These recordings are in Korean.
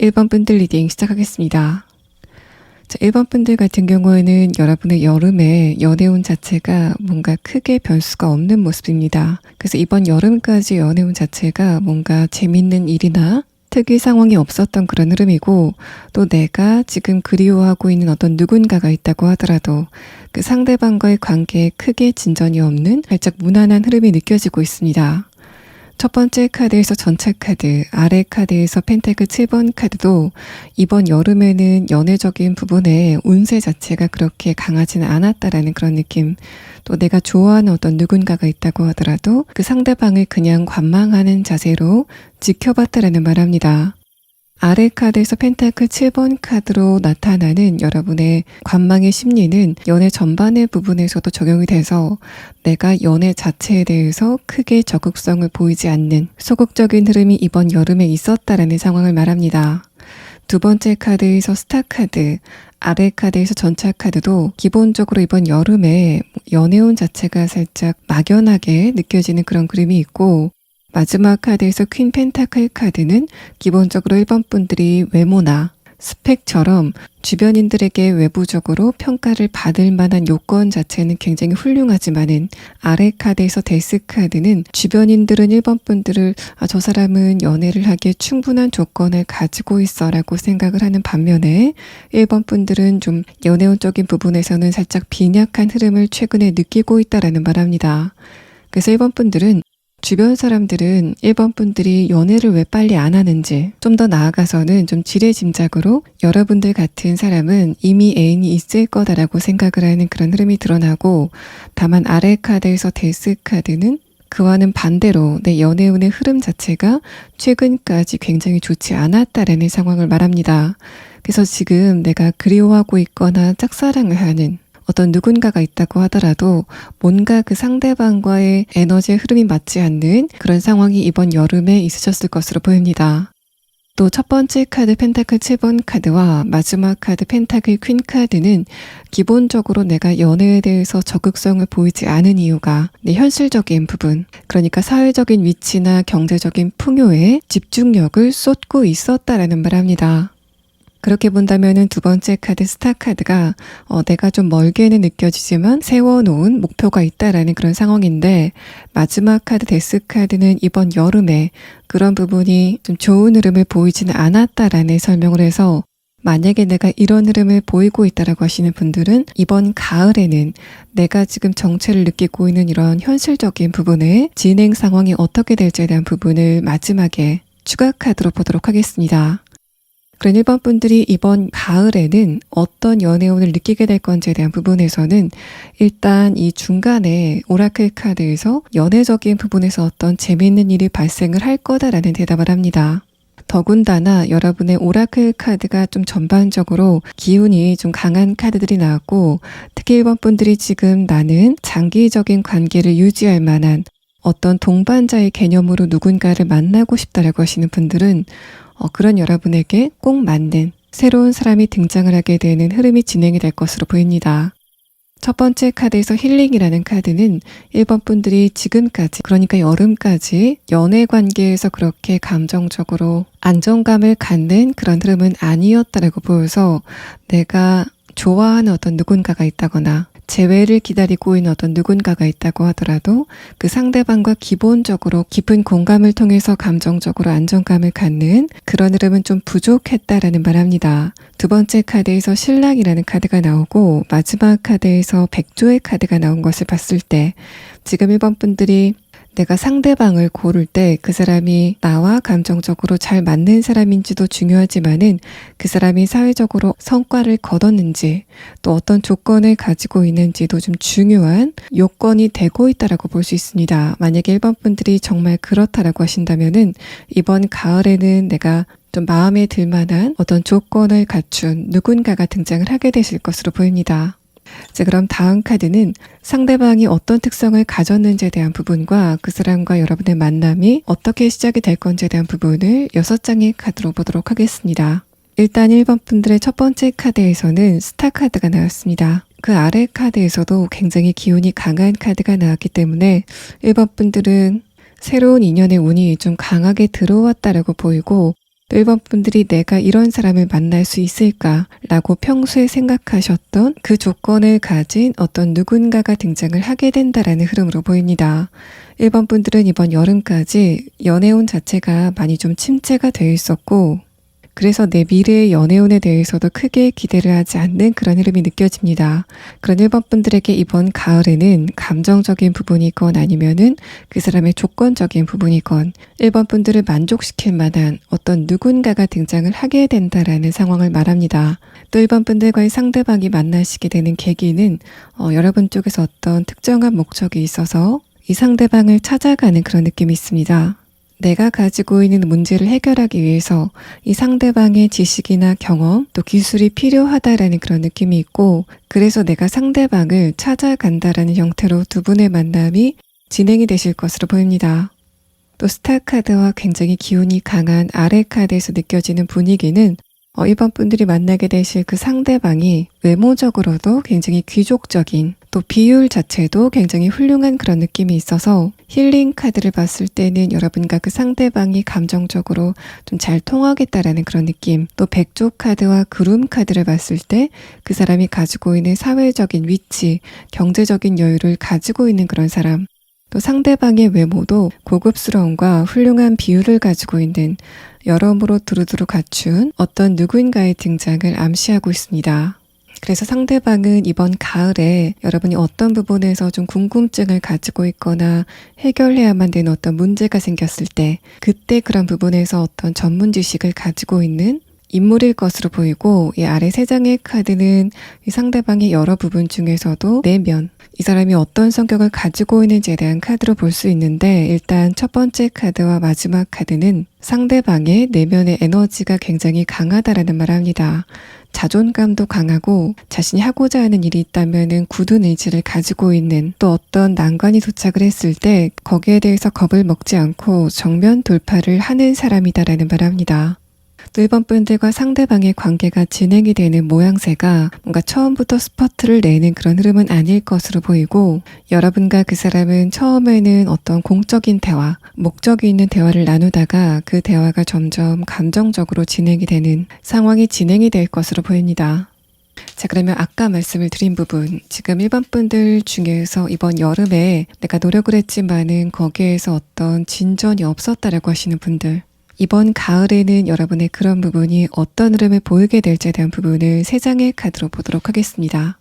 1번 분들 리딩 시작하겠습니다. 자, 1번 분들 같은 경우에는 여러분의 여름에 연애운 자체가 뭔가 크게 변수가 없는 모습입니다. 그래서 이번 여름까지 연애운 자체가 뭔가 재밌는 일이나 특이 상황이 없었던 그런 흐름이고, 또 내가 지금 그리워하고 있는 어떤 누군가가 있다고 하더라도 그 상대방과의 관계에 크게 진전이 없는 살짝 무난한 흐름이 느껴지고 있습니다. 첫 번째 카드에서 전차 카드, 아래 카드에서 펜타클 7번 카드도 이번 여름에는 연애적인 부분에 운세 자체가 그렇게 강하지는 않았다라는 그런 느낌, 또 내가 좋아하는 어떤 누군가가 있다고 하더라도 그 상대방을 그냥 관망하는 자세로 지켜봤다라는 말합니다. 아래 카드에서 펜타클 7번 카드로 나타나는 여러분의 관망의 심리는 연애 전반의 부분에서도 적용이 돼서 내가 연애 자체에 대해서 크게 적극성을 보이지 않는 소극적인 흐름이 이번 여름에 있었다라는 상황을 말합니다. 두 번째 카드에서 스타 카드, 아래 카드에서 전차 카드도 기본적으로 이번 여름에 연애운 자체가 살짝 막연하게 느껴지는 그런 그림이 있고, 마지막 카드에서 퀸 펜타클 카드는 기본적으로 1번 분들이 외모나 스펙처럼 주변인들에게 외부적으로 평가를 받을 만한 요건 자체는 굉장히 훌륭하지만은, 아래 카드에서 데스 카드는 주변인들은 1번 분들을 저 사람은 연애를 하기에 충분한 조건을 가지고 있어 라고 생각을 하는 반면에 1번 분들은 좀 연애운적인 부분에서는 살짝 빈약한 흐름을 최근에 느끼고 있다라는 말합니다. 그래서 1번 분들은 주변 사람들은 1번 분들이 연애를 왜 빨리 안 하는지, 좀 더 나아가서는 좀 지레짐작으로 여러분들 같은 사람은 이미 애인이 있을 거다라고 생각을 하는 그런 흐름이 드러나고, 다만 아래 카드에서 데스 카드는 그와는 반대로 내 연애운의 흐름 자체가 최근까지 굉장히 좋지 않았다라는 상황을 말합니다. 그래서 지금 내가 그리워하고 있거나 짝사랑을 하는 어떤 누군가가 있다고 하더라도 뭔가 그 상대방과의 에너지의 흐름이 맞지 않는 그런 상황이 이번 여름에 있으셨을 것으로 보입니다. 또 첫 번째 카드 펜타클 7번 카드와 마지막 카드 펜타클 퀸 카드는 기본적으로 내가 연애에 대해서 적극성을 보이지 않은 이유가 내 현실적인 부분, 그러니까 사회적인 위치나 경제적인 풍요에 집중력을 쏟고 있었다라는 말합니다. 그렇게 본다면은 두 번째 카드 스타 카드가 내가 좀 멀게는 느껴지지만 세워놓은 목표가 있다라는 그런 상황인데, 마지막 카드 데스 카드는 이번 여름에 그런 부분이 좀 좋은 흐름을 보이지는 않았다라는 설명을 해서, 만약에 내가 이런 흐름을 보이고 있다라고 하시는 분들은 이번 가을에는 내가 지금 정체를 느끼고 있는 이런 현실적인 부분의 진행 상황이 어떻게 될지에 대한 부분을 마지막에 추가 카드로 보도록 하겠습니다. 그런 1번 분들이 이번 가을에는 어떤 연애운을 느끼게 될 건지에 대한 부분에서는 일단 이 중간에 오라클 카드에서 연애적인 부분에서 어떤 재미있는 일이 발생을 할 거다라는 대답을 합니다. 더군다나 여러분의 오라클 카드가 좀 전반적으로 기운이 좀 강한 카드들이 나왔고, 특히 1번 분들이 지금 나는 장기적인 관계를 유지할 만한 어떤 동반자의 개념으로 누군가를 만나고 싶다라고 하시는 분들은 그런 여러분에게 꼭 맞는 새로운 사람이 등장을 하게 되는 흐름이 진행이 될 것으로 보입니다. 첫 번째 카드에서 힐링이라는 카드는 1번 분들이 지금까지, 그러니까 여름까지 연애 관계에서 그렇게 감정적으로 안정감을 갖는 그런 흐름은 아니었다라고 보여서, 내가 좋아하는 어떤 누군가가 있다거나 재회를 기다리고 있는 어떤 누군가가 있다고 하더라도 그 상대방과 기본적으로 깊은 공감을 통해서 감정적으로 안정감을 갖는 그런 흐름은 좀 부족했다라는 말합니다. 두 번째 카드에서 신랑이라는 카드가 나오고, 마지막 카드에서 백조의 카드가 나온 것을 봤을 때 지금 1번 분들이 내가 상대방을 고를 때 그 사람이 나와 감정적으로 잘 맞는 사람인지도 중요하지만은 그 사람이 사회적으로 성과를 거뒀는지, 또 어떤 조건을 가지고 있는지도 좀 중요한 요건이 되고 있다라고 볼 수 있습니다. 만약에 1번 분들이 정말 그렇다라고 하신다면은 이번 가을에는 내가 좀 마음에 들 만한 어떤 조건을 갖춘 누군가가 등장을 하게 되실 것으로 보입니다. 자, 그럼 다음 카드는 상대방이 어떤 특성을 가졌는지에 대한 부분과 그 사람과 여러분의 만남이 어떻게 시작이 될 건지에 대한 부분을 6장의 카드로 보도록 하겠습니다. 일단 1번 분들의 첫 번째 카드에서는 스타 카드가 나왔습니다. 그 아래 카드에서도 굉장히 기운이 강한 카드가 나왔기 때문에 1번 분들은 새로운 인연의 운이 좀 강하게 들어왔다라고 보이고, 또 1번 분들이 내가 이런 사람을 만날 수 있을까라고 평소에 생각하셨던 그 조건을 가진 어떤 누군가가 등장을 하게 된다라는 흐름으로 보입니다. 1번 분들은 이번 여름까지 연애운 자체가 많이 좀 침체가 되어 있었고, 그래서 내 미래의 연애운에 대해서도 크게 기대를 하지 않는 그런 흐름이 느껴집니다. 그런 1번 분들에게 이번 가을에는 감정적인 부분이건 아니면은 그 사람의 조건적인 부분이건 1번 분들을 만족시킬 만한 어떤 누군가가 등장을 하게 된다라는 상황을 말합니다. 또 1번 분들과의 상대방이 만나시게 되는 계기는 여러분 쪽에서 어떤 특정한 목적이 있어서 이 상대방을 찾아가는 그런 느낌이 있습니다. 내가 가지고 있는 문제를 해결하기 위해서 이 상대방의 지식이나 경험, 또 기술이 필요하다라는 그런 느낌이 있고, 그래서 내가 상대방을 찾아간다라는 형태로 두 분의 만남이 진행이 되실 것으로 보입니다. 또 스타 카드와 굉장히 기운이 강한 아래 카드에서 느껴지는 분위기는 1번 분들이 만나게 되실 그 상대방이 외모적으로도 굉장히 귀족적인, 또 비율 자체도 굉장히 훌륭한 그런 느낌이 있어서 힐링 카드를 봤을 때는 여러분과 그 상대방이 감정적으로 좀 잘 통하겠다라는 그런 느낌, 또 백조 카드와 그룸 카드를 봤을 때 그 사람이 가지고 있는 사회적인 위치, 경제적인 여유를 가지고 있는 그런 사람, 또 상대방의 외모도 고급스러움과 훌륭한 비율을 가지고 있는 여러모로 두루두루 갖춘 어떤 누군가의 등장을 암시하고 있습니다. 그래서 상대방은 이번 가을에 여러분이 어떤 부분에서 좀 궁금증을 가지고 있거나 해결해야만 되는 어떤 문제가 생겼을 때 그때 그런 부분에서 어떤 전문 지식을 가지고 있는 인물일 것으로 보이고, 이 아래 3장의 카드는 이 상대방의 여러 부분 중에서도 내면, 이 사람이 어떤 성격을 가지고 있는지에 대한 카드로 볼 수 있는데, 일단 첫 번째 카드와 마지막 카드는 상대방의 내면의 에너지가 굉장히 강하다라는 말을 합니다. 자존감도 강하고 자신이 하고자 하는 일이 있다면은 굳은 의지를 가지고 있는, 또 어떤 난관이 도착을 했을 때 거기에 대해서 겁을 먹지 않고 정면 돌파를 하는 사람이다라는 말을 합니다. 또 1번 분들과 상대방의 관계가 진행이 되는 모양새가 뭔가 처음부터 스퍼트를 내는 그런 흐름은 아닐 것으로 보이고, 여러분과 그 사람은 처음에는 어떤 공적인 대화, 목적이 있는 대화를 나누다가 그 대화가 점점 감정적으로 진행이 되는 상황이 진행이 될 것으로 보입니다. 자, 그러면 아까 말씀을 드린 부분, 지금 1번 분들 중에서 이번 여름에 내가 노력을 했지만은 거기에서 어떤 진전이 없었다라고 하시는 분들, 이번 가을에는 여러분의 그런 부분이 어떤 흐름을 보이게 될지에 대한 부분을 3장의 카드로 보도록 하겠습니다.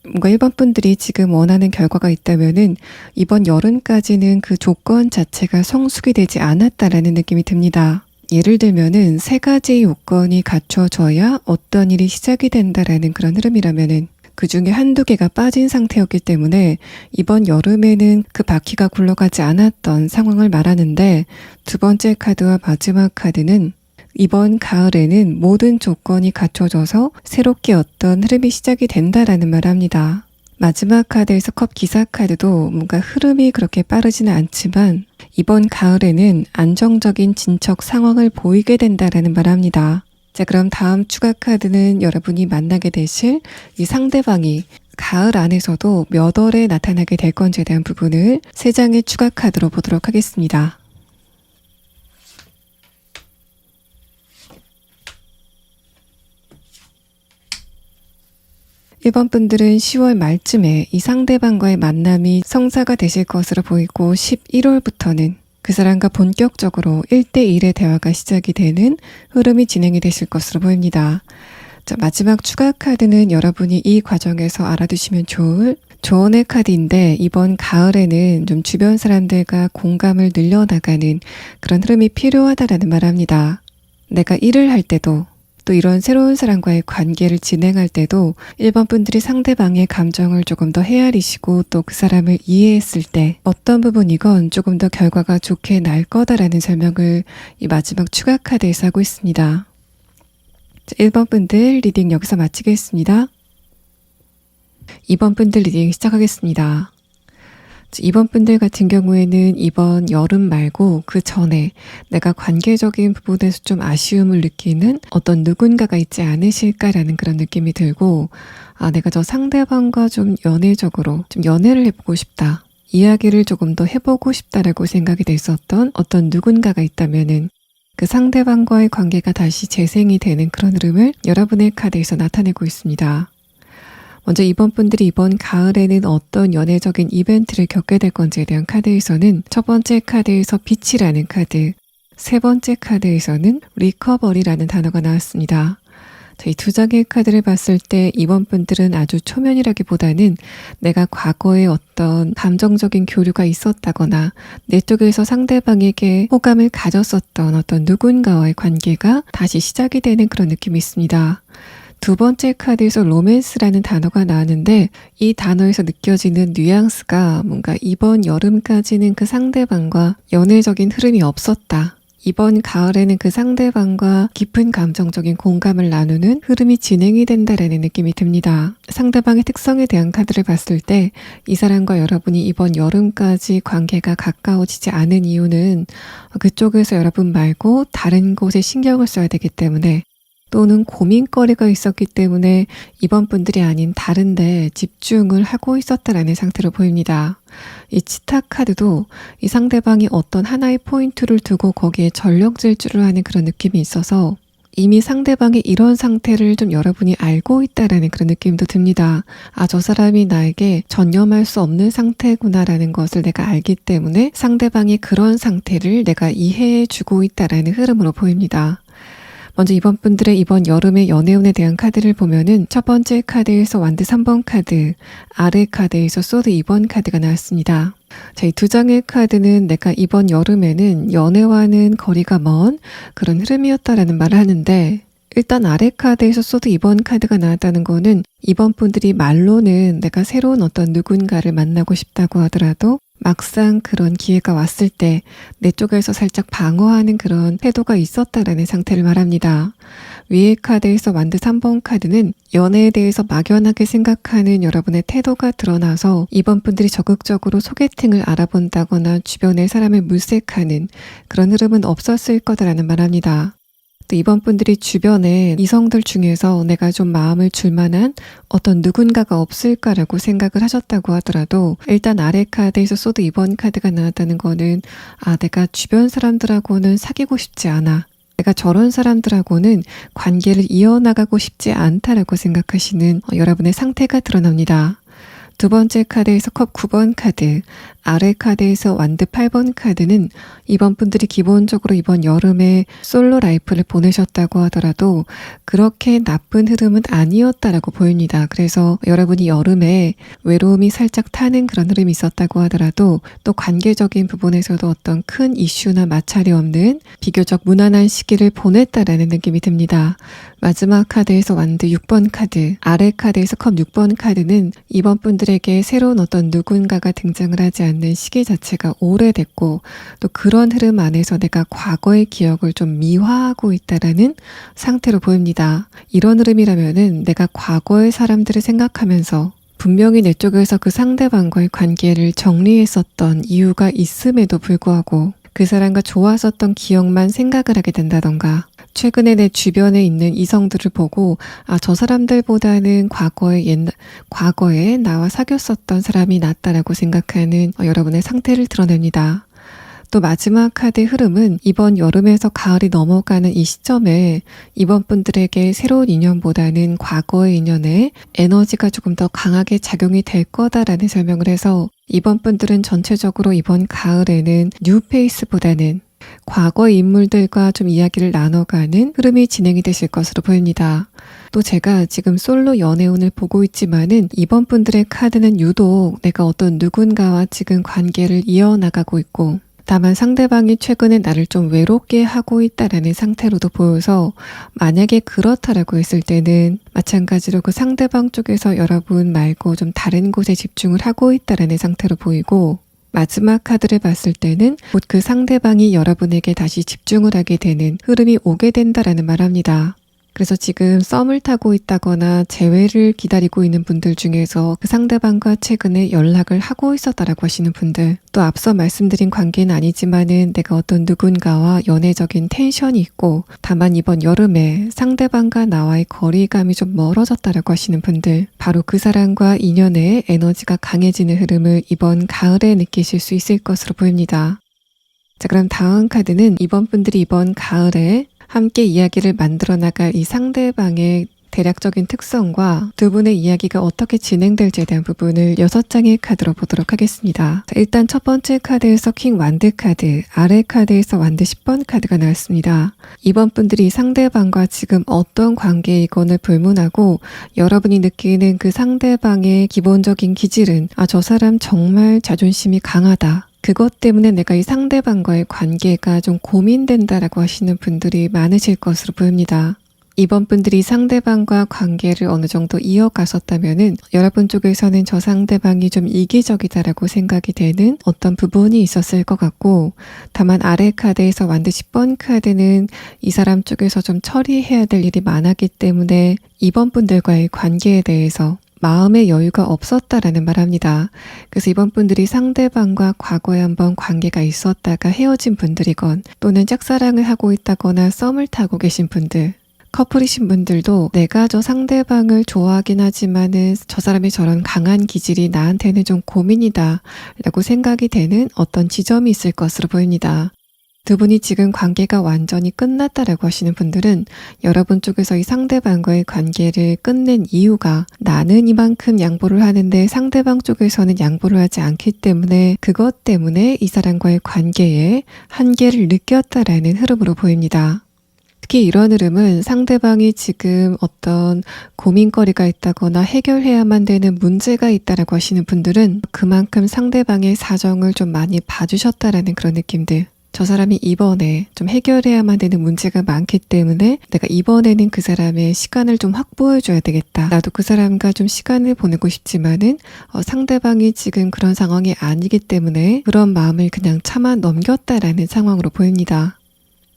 뭔가 1번 분들이 지금 원하는 결과가 있다면은 이번 여름까지는 그 조건 자체가 성숙이 되지 않았다라는 느낌이 듭니다. 예를 들면은 3가지 요건이 갖춰져야 어떤 일이 시작이 된다라는 그런 흐름이라면은 그 중에 한두 개가 빠진 상태였기 때문에 이번 여름에는 그 바퀴가 굴러가지 않았던 상황을 말하는데, 두 번째 카드와 마지막 카드는 이번 가을에는 모든 조건이 갖춰져서 새롭게 어떤 흐름이 시작이 된다라는 말을 합니다. 마지막 카드에서 컵 기사 카드도 뭔가 흐름이 그렇게 빠르지는 않지만 이번 가을에는 안정적인 진척 상황을 보이게 된다라는 말을 합니다. 자, 그럼 다음 추가 카드는 여러분이 만나게 되실 이 상대방이 가을 안에서도 몇 월에 나타나게 될 건지에 대한 부분을 3장의 추가 카드로 보도록 하겠습니다. (1번) 분들은 10월 말쯤에 이 상대방과의 만남이 성사가 되실 것으로 보이고, 11월부터는 그 사람과 본격적으로 1대1의 대화가 시작이 되는 흐름이 진행이 되실 것으로 보입니다. 자, 마지막 추가 카드는 여러분이 이 과정에서 알아두시면 좋을 조언의 카드인데, 이번 가을에는 좀 주변 사람들과 공감을 늘려나가는 그런 흐름이 필요하다라는 말을 합니다. 내가 일을 할 때도, 또 이런 새로운 사람과의 관계를 진행할 때도 1번 분들이 상대방의 감정을 조금 더 헤아리시고 또 그 사람을 이해했을 때 어떤 부분이건 조금 더 결과가 좋게 날 거다라는 설명을 이 마지막 추가 카드에서 하고 있습니다. 자, 1번 분들 리딩 여기서 마치겠습니다. 2번 분들 리딩 시작하겠습니다. 이번 분들 같은 경우에는 이번 여름 말고 그 전에 내가 관계적인 부분에서 좀 아쉬움을 느끼는 어떤 누군가가 있지 않으실까라는 그런 느낌이 들고, 내가 저 상대방과 좀 연애적으로 좀 연애를 해보고 싶다. 이야기를 조금 더 해보고 싶다라고 생각이 됐었던 어떤 누군가가 있다면은 그 상대방과의 관계가 다시 재생이 되는 그런 흐름을 여러분의 카드에서 나타내고 있습니다. 먼저 이번 분들이 이번 가을에는 어떤 연애적인 이벤트를 겪게 될 건지에 대한 카드에서는 첫 번째 카드에서 빛이라는 카드, 세 번째 카드에서는 리커버리라는 단어가 나왔습니다. 이 두 장의 카드를 봤을 때 이번 분들은 아주 초면이라기보다는 내가 과거에 어떤 감정적인 교류가 있었다거나 내 쪽에서 상대방에게 호감을 가졌었던 어떤 누군가와의 관계가 다시 시작이 되는 그런 느낌이 있습니다. 두 번째 카드에서 로맨스라는 단어가 나왔는데 이 단어에서 느껴지는 뉘앙스가 뭔가 이번 여름까지는 그 상대방과 연애적인 흐름이 없었다. 이번 가을에는 그 상대방과 깊은 감정적인 공감을 나누는 흐름이 진행이 된다라는 느낌이 듭니다. 상대방의 특성에 대한 카드를 봤을 때 이 사람과 여러분이 이번 여름까지 관계가 가까워지지 않은 이유는 그쪽에서 여러분 말고 다른 곳에 신경을 써야 되기 때문에, 또는 고민거리가 있었기 때문에 이번 분들이 아닌 다른 데 집중을 하고 있었다라는 상태로 보입니다. 이 치타 카드도 이 상대방이 어떤 하나의 포인트를 두고 거기에 전력 질주를 하는 그런 느낌이 있어서 이미 상대방이 이런 상태를 좀 여러분이 알고 있다라는 그런 느낌도 듭니다. 저 사람이 나에게 전념할 수 없는 상태구나라는 것을 내가 알기 때문에 상대방이 그런 상태를 내가 이해해 주고 있다라는 흐름으로 보입니다. 먼저 이번 분들의 이번 여름의 연애운에 대한 카드를 보면은 첫 번째 카드에서 완드 3번 카드, 아래 카드에서 소드 2번 카드가 나왔습니다. 이 두 장의 카드는 내가 이번 여름에는 연애와는 거리가 먼 그런 흐름이었다라는 말을 하는데, 일단 아래 카드에서 소드 2번 카드가 나왔다는 거는 이번 분들이 말로는 내가 새로운 어떤 누군가를 만나고 싶다고 하더라도 막상 그런 기회가 왔을 때 내 쪽에서 살짝 방어하는 그런 태도가 있었다라는 상태를 말합니다. 위의 카드에서 완드 3번 카드는 연애에 대해서 막연하게 생각하는 여러분의 태도가 드러나서 이번 분들이 적극적으로 소개팅을 알아본다거나 주변의 사람을 물색하는 그런 흐름은 없었을 거다라는 말합니다. 또 이번 분들이 주변에 이성들 중에서 내가 좀 마음을 줄 만한 어떤 누군가가 없을까라고 생각을 하셨다고 하더라도, 일단 아래 카드에서 소드 2번 카드가 나왔다는 거는 내가 주변 사람들하고는 사귀고 싶지 않아. 내가 저런 사람들하고는 관계를 이어나가고 싶지 않다라고 생각하시는 여러분의 상태가 드러납니다. 두 번째 카드에서 컵 9번 카드, 아래 카드에서 완드 8번 카드는 이번 분들이 기본적으로 이번 여름에 솔로 라이프를 보내셨다고 하더라도 그렇게 나쁜 흐름은 아니었다라고 보입니다. 그래서 여러분이 여름에 외로움이 살짝 타는 그런 흐름이 있었다고 하더라도 또 관계적인 부분에서도 어떤 큰 이슈나 마찰이 없는 비교적 무난한 시기를 보냈다라는 느낌이 듭니다. 마지막 카드에서 완드 6번 카드, 아래 카드에서 컵 6번 카드는 이번 분들에게 새로운 어떤 누군가가 등장을 하지 않는 시기 자체가 오래됐고, 또 그런 흐름 안에서 내가 과거의 기억을 좀 미화하고 있다라는 상태로 보입니다. 이런 흐름이라면은 내가 과거의 사람들을 생각하면서 분명히 내 쪽에서 그 상대방과의 관계를 정리했었던 이유가 있음에도 불구하고 그 사람과 좋았었던 기억만 생각을 하게 된다던가, 최근에 내 주변에 있는 이성들을 보고 저 사람들보다는 과거에 나와 사귀었었던 사람이 낫다라고 생각하는 여러분의 상태를 드러냅니다. 또 마지막 카드의 흐름은 이번 여름에서 가을이 넘어가는 이 시점에 이번 분들에게 새로운 인연보다는 과거의 인연에 에너지가 조금 더 강하게 작용이 될 거다라는 설명을 해서, 이번 분들은 전체적으로 이번 가을에는 뉴페이스보다는 과거의 인물들과 좀 이야기를 나눠가는 흐름이 진행이 되실 것으로 보입니다. 또 제가 지금 솔로 연애운을 보고 있지만은 이번 분들의 카드는 유독 내가 어떤 누군가와 지금 관계를 이어나가고 있고, 다만 상대방이 최근에 나를 좀 외롭게 하고 있다라는 상태로도 보여서, 만약에 그렇다라고 했을 때는 마찬가지로 그 상대방 쪽에서 여러분 말고 좀 다른 곳에 집중을 하고 있다라는 상태로 보이고, 마지막 카드를 봤을 때는 곧 그 상대방이 여러분에게 다시 집중을 하게 되는 흐름이 오게 된다라는 말합니다. 그래서 지금 썸을 타고 있다거나 재회를 기다리고 있는 분들 중에서 그 상대방과 최근에 연락을 하고 있었다라고 하시는 분들, 또 앞서 말씀드린 관계는 아니지만은 내가 어떤 누군가와 연애적인 텐션이 있고 다만 이번 여름에 상대방과 나와의 거리감이 좀 멀어졌다라고 하시는 분들, 바로 그 사람과 인연의 에너지가 강해지는 흐름을 이번 가을에 느끼실 수 있을 것으로 보입니다. 자, 그럼 다음 카드는 이번 분들이 이번 가을에 함께 이야기를 만들어 나갈 이 상대방의 대략적인 특성과 두 분의 이야기가 어떻게 진행될지에 대한 부분을 6장의 카드로 보도록 하겠습니다. 자, 일단 첫 번째 카드에서 킹 완드 카드, 아래 카드에서 완드 10번 카드가 나왔습니다. 이번 분들이 상대방과 지금 어떤 관계이건을 불문하고 여러분이 느끼는 그 상대방의 기본적인 기질은 저 사람 정말 자존심이 강하다. 그것 때문에 내가 이 상대방과의 관계가 좀 고민된다라고 하시는 분들이 많으실 것으로 보입니다. 이번 분들이 상대방과 관계를 어느 정도 이어가셨다면은 여러분 쪽에서는 저 상대방이 좀 이기적이다라고 생각이 되는 어떤 부분이 있었을 것 같고, 다만 아래 카드에서 완드 10번 카드는 이 사람 쪽에서 좀 처리해야 될 일이 많았기 때문에 이번 분들과의 관계에 대해서 마음의 여유가 없었다라는 말합니다. 그래서 이번 분들이 상대방과 과거에 한번 관계가 있었다가 헤어진 분들이건 또는 짝사랑을 하고 있다거나 썸을 타고 계신 분들, 커플이신 분들도 내가 저 상대방을 좋아하긴 하지만은 저 사람이 저런 강한 기질이 나한테는 좀 고민이다 라고 생각이 되는 어떤 지점이 있을 것으로 보입니다. 두 분이 지금 관계가 완전히 끝났다라고 하시는 분들은 여러분 쪽에서 이 상대방과의 관계를 끝낸 이유가 나는 이만큼 양보를 하는데 상대방 쪽에서는 양보를 하지 않기 때문에 그것 때문에 이 사람과의 관계에 한계를 느꼈다라는 흐름으로 보입니다. 특히 이런 흐름은 상대방이 지금 어떤 고민거리가 있다거나 해결해야만 되는 문제가 있다라고 하시는 분들은 그만큼 상대방의 사정을 좀 많이 봐주셨다라는 그런 느낌들. 저 사람이 이번에 좀 해결해야만 되는 문제가 많기 때문에 내가 이번에는 그 사람의 시간을 좀 확보해줘야 되겠다. 나도 그 사람과 좀 시간을 보내고 싶지만은 상대방이 지금 그런 상황이 아니기 때문에 그런 마음을 그냥 참아 넘겼다라는 상황으로 보입니다.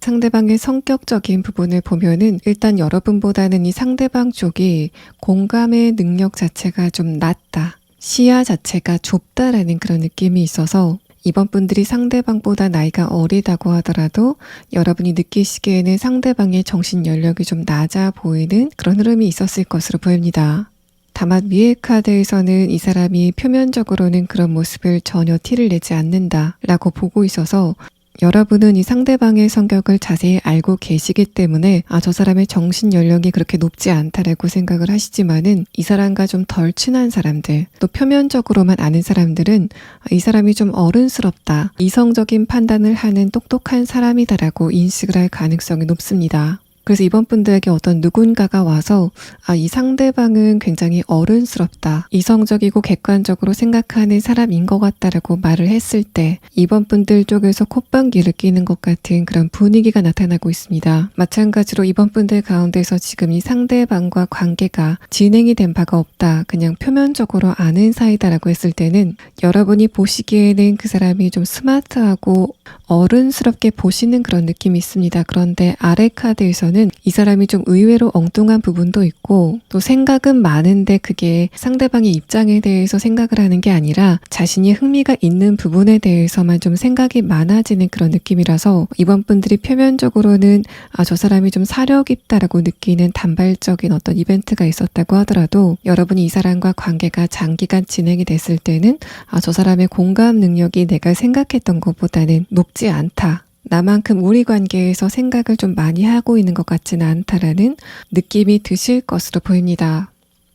상대방의 성격적인 부분을 보면은 일단 여러분보다는 이 상대방 쪽이 공감의 능력 자체가 좀 낮다. 시야 자체가 좁다라는 그런 느낌이 있어서 이번 분들이 상대방보다 나이가 어리다고 하더라도 여러분이 느끼시기에는 상대방의 정신 연령이 좀 낮아 보이는 그런 흐름이 있었을 것으로 보입니다. 다만 위의 카드에서는 이 사람이 표면적으로는 그런 모습을 전혀 티를 내지 않는다라고 보고 있어서 여러분은 이 상대방의 성격을 자세히 알고 계시기 때문에 저 사람의 정신 연령이 그렇게 높지 않다라고 생각을 하시지만은 이 사람과 좀 덜 친한 사람들, 또 표면적으로만 아는 사람들은 이 사람이 좀 어른스럽다, 이성적인 판단을 하는 똑똑한 사람이다라고 인식을 할 가능성이 높습니다. 그래서 이번 분들에게 어떤 누군가가 와서 이 상대방은 굉장히 어른스럽다, 이성적이고 객관적으로 생각하는 사람인 것 같다라고 말을 했을 때 이번 분들 쪽에서 콧방귀를 뀌는 것 같은 그런 분위기가 나타나고 있습니다. 마찬가지로 이번 분들 가운데서 지금 이 상대방과 관계가 진행이 된 바가 없다, 그냥 표면적으로 아는 사이다라고 했을 때는 여러분이 보시기에는 그 사람이 좀 스마트하고 어른스럽게 보시는 그런 느낌이 있습니다. 그런데 아래 카드에서는 이 사람이 좀 의외로 엉뚱한 부분도 있고 또 생각은 많은데 그게 상대방의 입장에 대해서 생각을 하는 게 아니라 자신이 흥미가 있는 부분에 대해서만 좀 생각이 많아지는 그런 느낌이라서 이번 분들이 표면적으로는 저 사람이 좀 사려 깊다라고 느끼는 단발적인 어떤 이벤트가 있었다고 하더라도 여러분이 이 사람과 관계가 장기간 진행이 됐을 때는 저 사람의 공감 능력이 내가 생각했던 것보다는 높지 않다. 나만큼 우리 관계에서 생각을 좀 많이 하고 있는 것 같지는 않다라는 느낌이 드실 것으로 보입니다.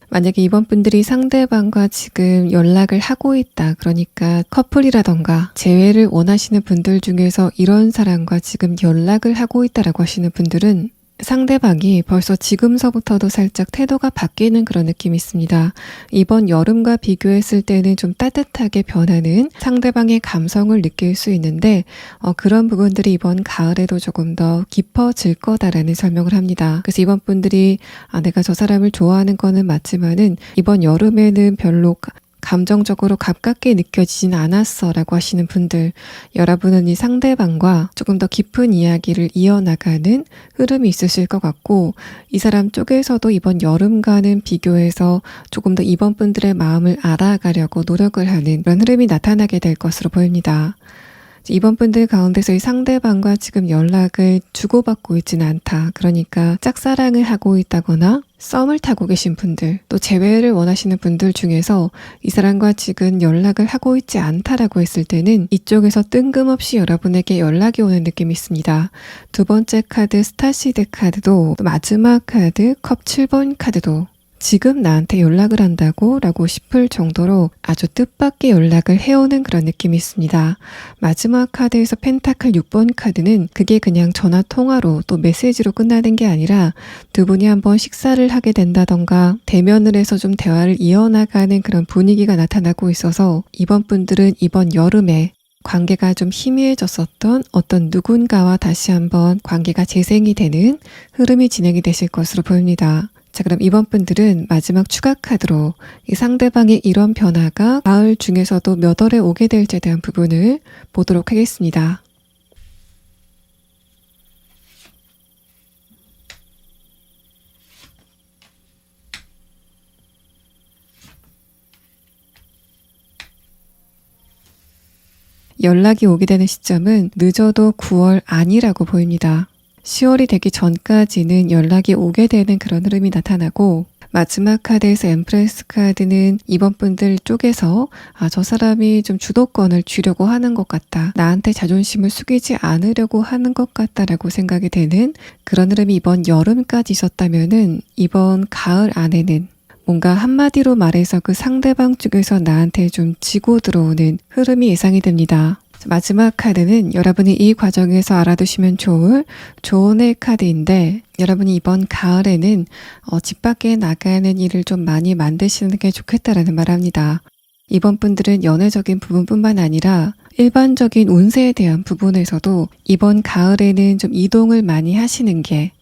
만약에 이번 분들이 상대방과 지금 연락을 하고 있다, 그러니까 커플이라던가 재회를 원하시는 분들 중에서 이런 사람과 지금 연락을 하고 있다라고 하시는 분들은 상대방이 벌써 지금서부터도 살짝 태도가 바뀌는 그런 느낌이 있습니다. 이번 여름과 비교했을 때는 좀 따뜻하게 변하는 상대방의 감성을 느낄 수 있는데 그런 부분들이 이번 가을에도 조금 더 깊어질 거다라는 설명을 합니다. 그래서 이번 분들이 내가 저 사람을 좋아하는 거는 맞지만은 이번 여름에는 별로 감정적으로 가깝게 느껴지진 않았어 라고 하시는 분들, 여러분은 이 상대방과 조금 더 깊은 이야기를 이어나가는 흐름이 있으실 것 같고, 이 사람 쪽에서도 이번 여름과는 비교해서 조금 더 이번 분들의 마음을 알아가려고 노력을 하는 그런 흐름이 나타나게 될 것으로 보입니다. 이번 분들 가운데서 이 상대방과 지금 연락을 주고받고 있지는 않다. 그러니까 짝사랑을 하고 있다거나 썸을 타고 계신 분들, 또 재회를 원하시는 분들 중에서 이 사람과 지금 연락을 하고 있지 않다라고 했을 때는 이쪽에서 뜬금없이 여러분에게 연락이 오는 느낌이 있습니다. 두 번째 카드 스타시드 카드도, 또 마지막 카드 컵 7번 카드도 지금 나한테 연락을 한다고 라고 싶을 정도로 아주 뜻밖의 연락을 해오는 그런 느낌이 있습니다. 마지막 카드에서 펜타클 6번 카드는 그게 그냥 전화 통화로 또 메시지로 끝나는 게 아니라 두 분이 한번 식사를 하게 된다던가 대면을 해서 좀 대화를 이어나가는 그런 분위기가 나타나고 있어서 이번 분들은 이번 여름에 관계가 좀 희미해졌었던 어떤 누군가와 다시 한번 관계가 재생이 되는 흐름이 진행이 되실 것으로 보입니다. 자, 그럼 이번 분들은 마지막 추가 카드로 이 상대방의 이런 변화가 가을 중에서도 몇 월에 오게 될지에 대한 부분을 보도록 하겠습니다. 연락이 오게 되는 시점은 늦어도 9월 아니라고 보입니다. 10월이 되기 전까지는 연락이 오게 되는 그런 흐름이 나타나고, 마지막 카드에서 엠프레스 카드는 이번 분들 쪽에서 저 사람이 좀 주도권을 쥐려고 하는 것 같다. 나한테 자존심을 숙이지 않으려고 하는 것 같다라고 생각이 되는 그런 흐름이 이번 여름까지 있었다면은 이번 가을 안에는 뭔가 한마디로 말해서 그 상대방 쪽에서 나한테 좀 지고 들어오는 흐름이 예상이 됩니다. 마지막 카드는 여러분이 이 과정에서 알아두시면 좋을 조언의 카드인데, 여러분이 이번 가을에는 집 밖에 나가는 일을 좀 많이 만드시는 게 좋겠다라는 말합니다. 이번 분들은 연애적인 부분뿐만 아니라 일반적인 운세에 대한 부분에서도 이번 가을에는 좀 이동을 많이 하시는 게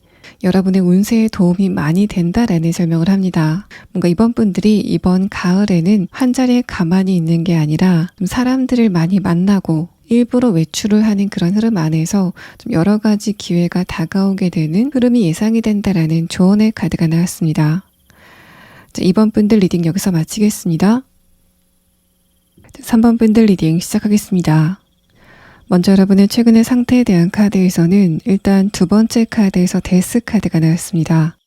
여러분의 운세에 도움이 많이 된다라는 설명을 합니다. 뭔가 이번 분들이 이번 가을에는 한 자리에 가만히 있는 게 아니라 좀 사람들을 많이 만나고 일부러 외출을 하는 그런 흐름 안에서 좀 여러 가지 기회가 다가오게 되는 흐름이 예상이 된다라는 조언의 카드가 나왔습니다. 자, 이번 분들 리딩 여기서 마치겠습니다. 3번 분들 리딩 시작하겠습니다. 먼저 여러분의 최근의 상태에 대한 카드에서는 일단 두 번째 카드에서 데스 카드가 나왔습니다.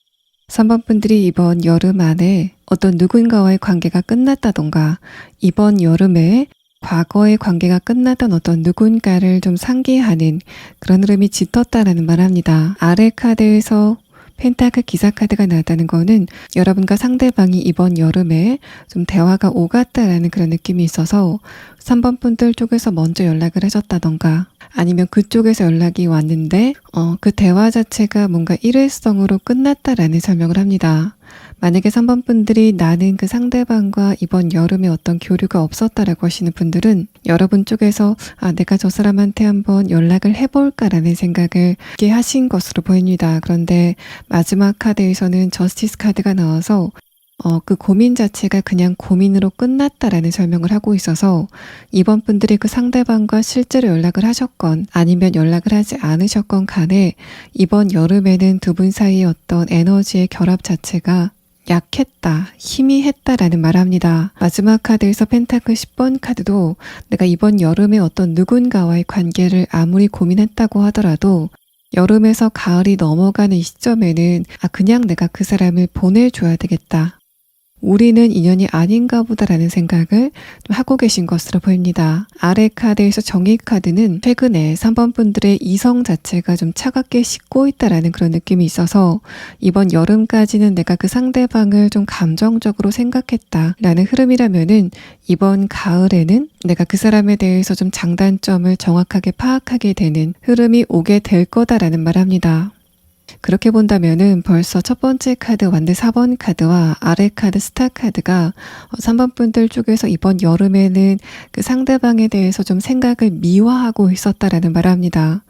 3번 분들이 이번 여름 안에 어떤 누군가와의 관계가 끝났다던가 이번 여름에 과거의 관계가 끝났던 어떤 누군가를 좀 상기하는 그런 흐름이 짙었다라는 말합니다. 아래 카드에서 펜타클 기사 카드가 나왔다는 거는 여러분과 상대방이 이번 여름에 좀 대화가 오갔다라는 그런 느낌이 있어서 3번 분들 쪽에서 먼저 연락을 하셨다던가 아니면 그쪽에서 연락이 왔는데 그 대화 자체가 뭔가 일회성으로 끝났다라는 설명을 합니다. 만약에 3번 분들이 나는 그 상대방과 이번 여름에 어떤 교류가 없었다라고 하시는 분들은 여러분 쪽에서 내가 저 사람한테 한번 연락을 해볼까라는 생각을 이렇게 하신 것으로 보입니다. 그런데 마지막 카드에서는 저스티스 카드가 나와서 그 고민 자체가 그냥 고민으로 끝났다라는 설명을 하고 있어서 이번 분들이 그 상대방과 실제로 연락을 하셨건 아니면 연락을 하지 않으셨건 간에 이번 여름에는 두 분 사이의 어떤 에너지의 결합 자체가 약했다, 희미했다라는 말합니다. 마지막 카드에서 펜타클 10번 카드도 내가 이번 여름에 어떤 누군가와의 관계를 아무리 고민했다고 하더라도 여름에서 가을이 넘어가는 이 시점에는 그냥 내가 그 사람을 보내줘야 되겠다. 우리는 인연이 아닌가 보다라는 생각을 좀 하고 계신 것으로 보입니다. 아래 카드에서 정의 카드는 최근에 3번 분들의 이성 자체가 좀 차갑게 식고 있다라는 그런 느낌이 있어서 이번 여름까지는 내가 그 상대방을 좀 감정적으로 생각했다라는 흐름이라면은 이번 가을에는 내가 그 사람에 대해서 좀 장단점을 정확하게 파악하게 되는 흐름이 오게 될 거다라는 말합니다. 그렇게 본다면은 벌써 첫 번째 카드 완드 4번 카드와 아래 카드 스타 카드가 3번 분들 쪽에서 이번 여름에는 그 상대방에 대해서 좀 생각을 미화하고 있었다라는 말합니다.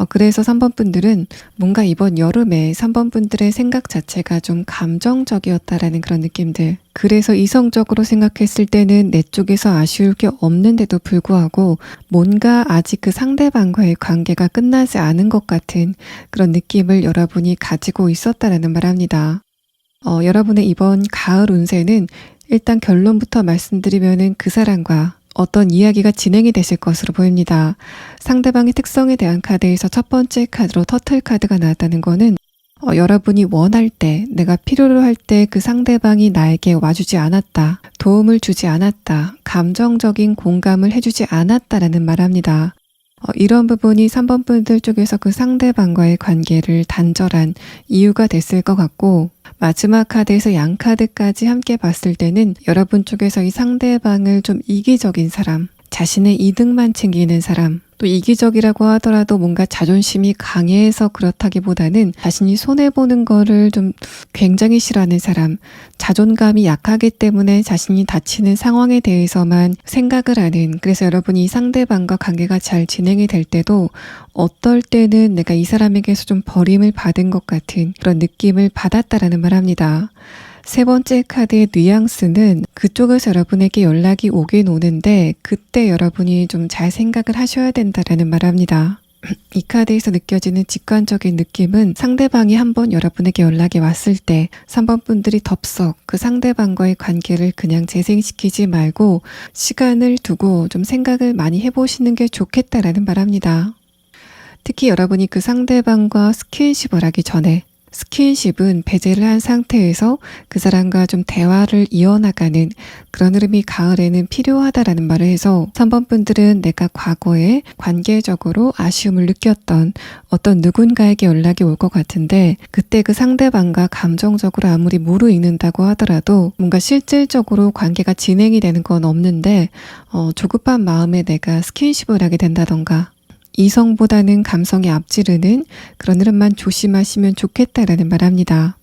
그래서 3번 분들은 뭔가 이번 여름에 3번 분들의 생각 자체가 좀 감정적이었다라는 그런 느낌들. 그래서 이성적으로 생각했을 때는 내 쪽에서 아쉬울 게 없는데도 불구하고 뭔가 아직 그 상대방과의 관계가 끝나지 않은 것 같은 그런 느낌을 여러분이 가지고 있었다라는 말합니다. 여러분의 이번 가을 운세는 일단 결론부터 말씀드리면은 그 사람과 어떤 이야기가 진행이 되실 것으로 보입니다. 상대방의 특성에 대한 카드에서 첫 번째 카드로 터틀 카드가 나왔다는 거는 여러분이 원할 때, 내가 필요로 할 때 그 상대방이 나에게 와주지 않았다, 도움을 주지 않았다, 감정적인 공감을 해주지 않았다라는 말합니다. 이런 부분이 3번 분들 쪽에서 그 상대방과의 관계를 단절한 이유가 됐을 것 같고, 마지막 카드에서 양 카드까지 함께 봤을 때는 여러분 쪽에서 이 상대방을 좀 이기적인 사람, 자신의 이득만 챙기는 사람, 또 이기적이라고 하더라도 뭔가 자존심이 강해서 그렇다기보다는 자신이 손해보는 거를 좀 굉장히 싫어하는 사람, 자존감이 약하기 때문에 자신이 다치는 상황에 대해서만 생각을 하는, 그래서 여러분이 상대방과 관계가 잘 진행이 될 때도 어떨 때는 내가 이 사람에게서 좀 버림을 받은 것 같은 그런 느낌을 받았다라는 말합니다. 세 번째 카드의 뉘앙스는 그쪽에서 여러분에게 연락이 오긴 오는데 그때 여러분이 좀 잘 생각을 하셔야 된다라는 말합니다. 이 카드에서 느껴지는 직관적인 느낌은 상대방이 한번 여러분에게 연락이 왔을 때 3번 분들이 덥석 그 상대방과의 관계를 그냥 재생시키지 말고 시간을 두고 좀 생각을 많이 해보시는 게 좋겠다라는 말합니다. 특히 여러분이 그 상대방과 스킨십을 하기 전에, 스킨십은 배제를 한 상태에서 그 사람과 좀 대화를 이어나가는 그런 흐름이 가을에는 필요하다라는 말을 해서 3번 분들은 내가 과거에 관계적으로 아쉬움을 느꼈던 어떤 누군가에게 연락이 올 것 같은데 그때 그 상대방과 감정적으로 아무리 무르익는다고 하더라도 뭔가 실질적으로 관계가 진행이 되는 건 없는데 조급한 마음에 내가 스킨십을 하게 된다던가 이성보다는 감성이 앞지르는 그런 흐름만 조심하시면 좋겠다라는 말합니다.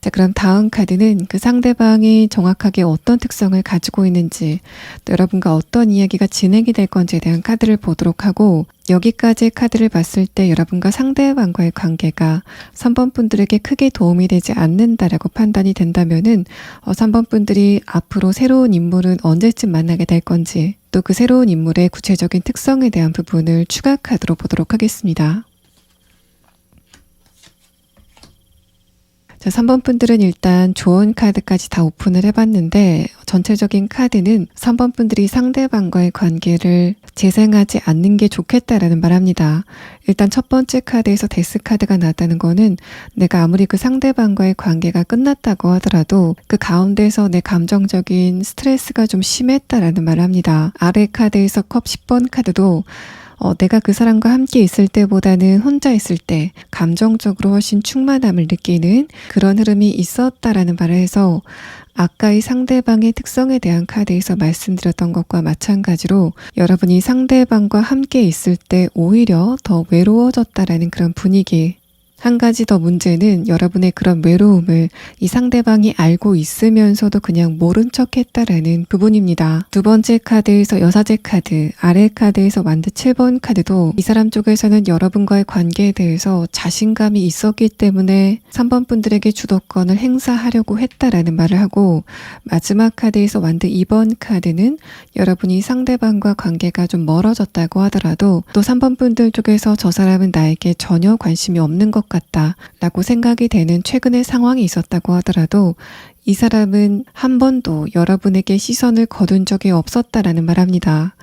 자, 그럼 다음 카드는 그 상대방이 정확하게 어떤 특성을 가지고 있는지, 또 여러분과 어떤 이야기가 진행이 될 건지에 대한 카드를 보도록 하고, 여기까지의 카드를 봤을 때 여러분과 상대방과의 관계가 3번 분들에게 크게 도움이 되지 않는다라고 판단이 된다면은 3번 분들이 앞으로 새로운 인물은 언제쯤 만나게 될 건지, 또 그 새로운 인물의 구체적인 특성에 대한 부분을 추가 카드로 보도록 하겠습니다. 자, 3번 분들은 일단 조언 카드까지 다 오픈을 해봤는데 전체적인 카드는 3번 분들이 상대방과의 관계를 재생하지 않는 게 좋겠다라는 말합니다. 일단 첫 번째 카드에서 데스 카드가 나왔다는 거는 내가 아무리 그 상대방과의 관계가 끝났다고 하더라도 그 가운데서 내 감정적인 스트레스가 좀 심했다라는 말을 합니다. 아래 카드에서 컵 10번 카드도 내가 그 사람과 함께 있을 때보다는 혼자 있을 때 감정적으로 훨씬 충만함을 느끼는 그런 흐름이 있었다라는 말을 해서 아까 이 상대방의 특성에 대한 카드에서 말씀드렸던 것과 마찬가지로 여러분이 상대방과 함께 있을 때 오히려 더 외로워졌다라는 그런 분위기, 한 가지 더 문제는 여러분의 그런 외로움을 이 상대방이 알고 있으면서도 그냥 모른 척 했다라는 부분입니다. 두 번째 카드에서 여사제 카드, 아래 카드에서 완드 7번 카드도 이 사람 쪽에서는 여러분과의 관계에 대해서 자신감이 있었기 때문에 3번 분들에게 주도권을 행사하려고 했다라는 말을 하고, 마지막 카드에서 완드 2번 카드는 여러분이 상대방과 관계가 좀 멀어졌다고 하더라도 또 3번 분들 쪽에서 저 사람은 나에게 전혀 관심이 없는 것 같다 라고 생각이 되는 최근의 상황이 있었다고 하더라도 이 사람은 한 번도 여러분에게 시선을 거둔 적이 없었다라는 말합니다.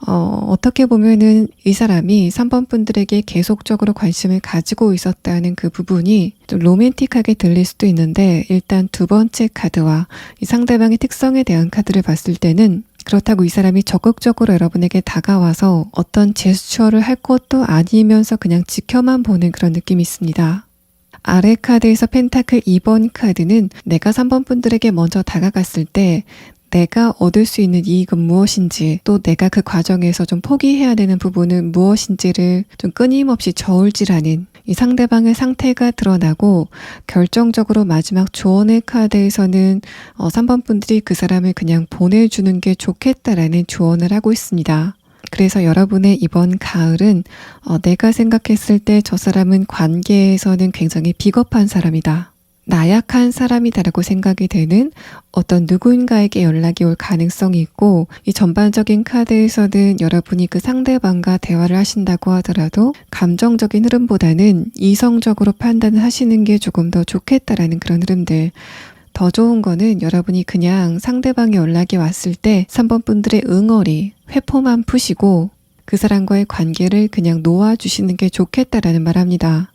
어떻게 보면은 이 사람이 3번 분들에게 계속적으로 관심을 가지고 있었다는 그 부분이 좀 로맨틱하게 들릴 수도 있는데, 일단 두 번째 카드와 이 상대방의 특성에 대한 카드를 봤을 때는 그렇다고 이 사람이 적극적으로 여러분에게 다가와서 어떤 제스처를 할 것도 아니면서 그냥 지켜만 보는 그런 느낌이 있습니다. 아래 카드에서 펜타클 2번 카드는 내가 3번 분들에게 먼저 다가갔을 때 내가 얻을 수 있는 이익은 무엇인지, 또 내가 그 과정에서 좀 포기해야 되는 부분은 무엇인지를 좀 끊임없이 저울질하는 이 상대방의 상태가 드러나고, 결정적으로 마지막 조언의 카드에서는 3번 분들이 그 사람을 그냥 보내주는 게 좋겠다라는 조언을 하고 있습니다. 그래서 여러분의 이번 가을은 내가 생각했을 때 저 사람은 관계에서는 굉장히 비겁한 사람이다. 나약한 사람이다라고 생각이 되는 어떤 누군가에게 연락이 올 가능성이 있고, 이 전반적인 카드에서는 여러분이 그 상대방과 대화를 하신다고 하더라도 감정적인 흐름보다는 이성적으로 판단을 하시는 게 조금 더 좋겠다라는 그런 흐름들. 더 좋은 거는 여러분이 그냥 상대방의 연락이 왔을 때 3번 분들의 응어리, 회포만 푸시고 그 사람과의 관계를 그냥 놓아주시는 게 좋겠다라는 말합니다.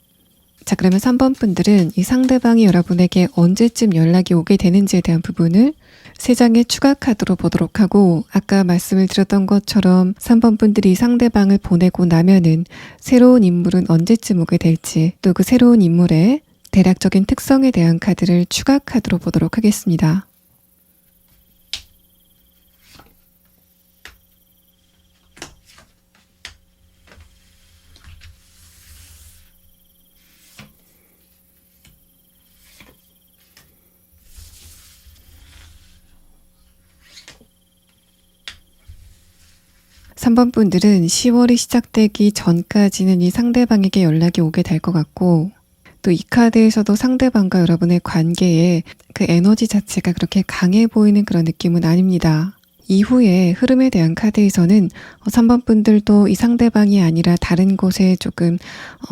자, 그러면 3번 분들은 이 상대방이 여러분에게 언제쯤 연락이 오게 되는지에 대한 부분을 3장의 추가 카드로 보도록 하고, 아까 말씀을 드렸던 것처럼 3번 분들이 상대방을 보내고 나면은 새로운 인물은 언제쯤 오게 될지, 또 그 새로운 인물의 대략적인 특성에 대한 카드를 추가 카드로 보도록 하겠습니다. (3번) 분들은 10월이 시작되기 전까지는 이 상대방에게 연락이 오게 될 것 같고, 또 이 카드에서도 상대방과 여러분의 관계에 그 에너지 자체가 그렇게 강해 보이는 그런 느낌은 아닙니다. 이후에 흐름에 대한 카드에서는 3번 분들도 이 상대방이 아니라 다른 곳에 조금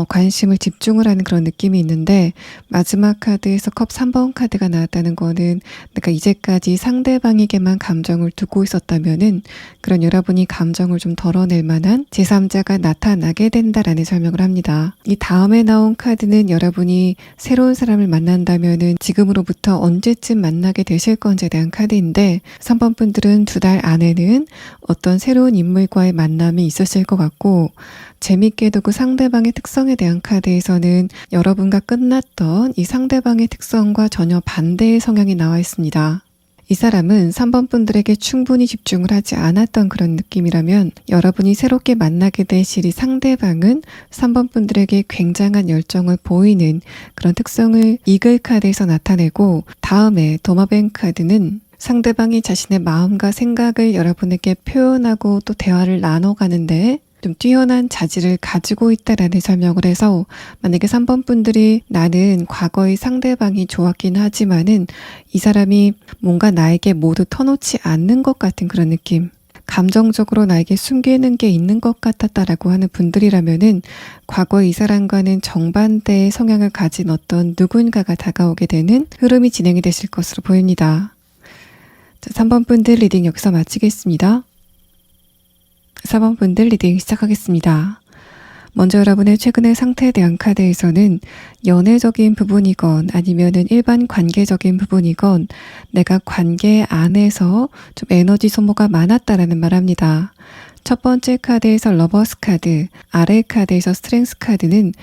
관심을 집중을 하는 그런 느낌이 있는데, 마지막 카드에서 컵 3번 카드가 나왔다는 거는 내가 이제까지 상대방에게만 감정을 두고 있었다면은 그런 여러분이 감정을 좀 덜어낼 만한 제3자가 나타나게 된다라는 설명을 합니다. 이 다음에 나온 카드는 여러분이 새로운 사람을 만난다면은 지금으로부터 언제쯤 만나게 되실 건지에 대한 카드인데, 3번 분들은 2달 안에는 어떤 새로운 인물과의 만남이 있으실 것 같고, 재밌게도 그 상대방의 특성에 대한 카드에서는 여러분과 끝났던 이 상대방의 특성과 전혀 반대의 성향이 나와 있습니다. 이 사람은 3번 분들에게 충분히 집중을 하지 않았던 그런 느낌이라면, 여러분이 새롭게 만나게 되실 이 상대방은 3번 분들에게 굉장한 열정을 보이는 그런 특성을 이글 카드에서 나타내고, 다음에 도마뱀 카드는 상대방이 자신의 마음과 생각을 여러분에게 표현하고 또 대화를 나눠가는데 좀 뛰어난 자질을 가지고 있다라는 설명을 해서, 만약에 3번 분들이 나는 과거의 상대방이 좋았긴 하지만은 이 사람이 뭔가 나에게 모두 터놓지 않는 것 같은 그런 느낌, 감정적으로 나에게 숨기는 게 있는 것 같았다라고 하는 분들이라면은 과거 이 사람과는 정반대의 성향을 가진 어떤 누군가가 다가오게 되는 흐름이 진행이 되실 것으로 보입니다. 자, 3번 분들 리딩 여기서 마치겠습니다. 4번 분들 리딩 시작하겠습니다. 먼저 여러분의 최근의 상태에 대한 카드에서는 연애적인 부분이건 아니면은 일반 관계적인 부분이건 내가 관계 안에서 좀 에너지 소모가 많았다라는 말합니다. 첫 번째 카드에서 러버스 카드, 아래 카드에서 스트렝스 카드는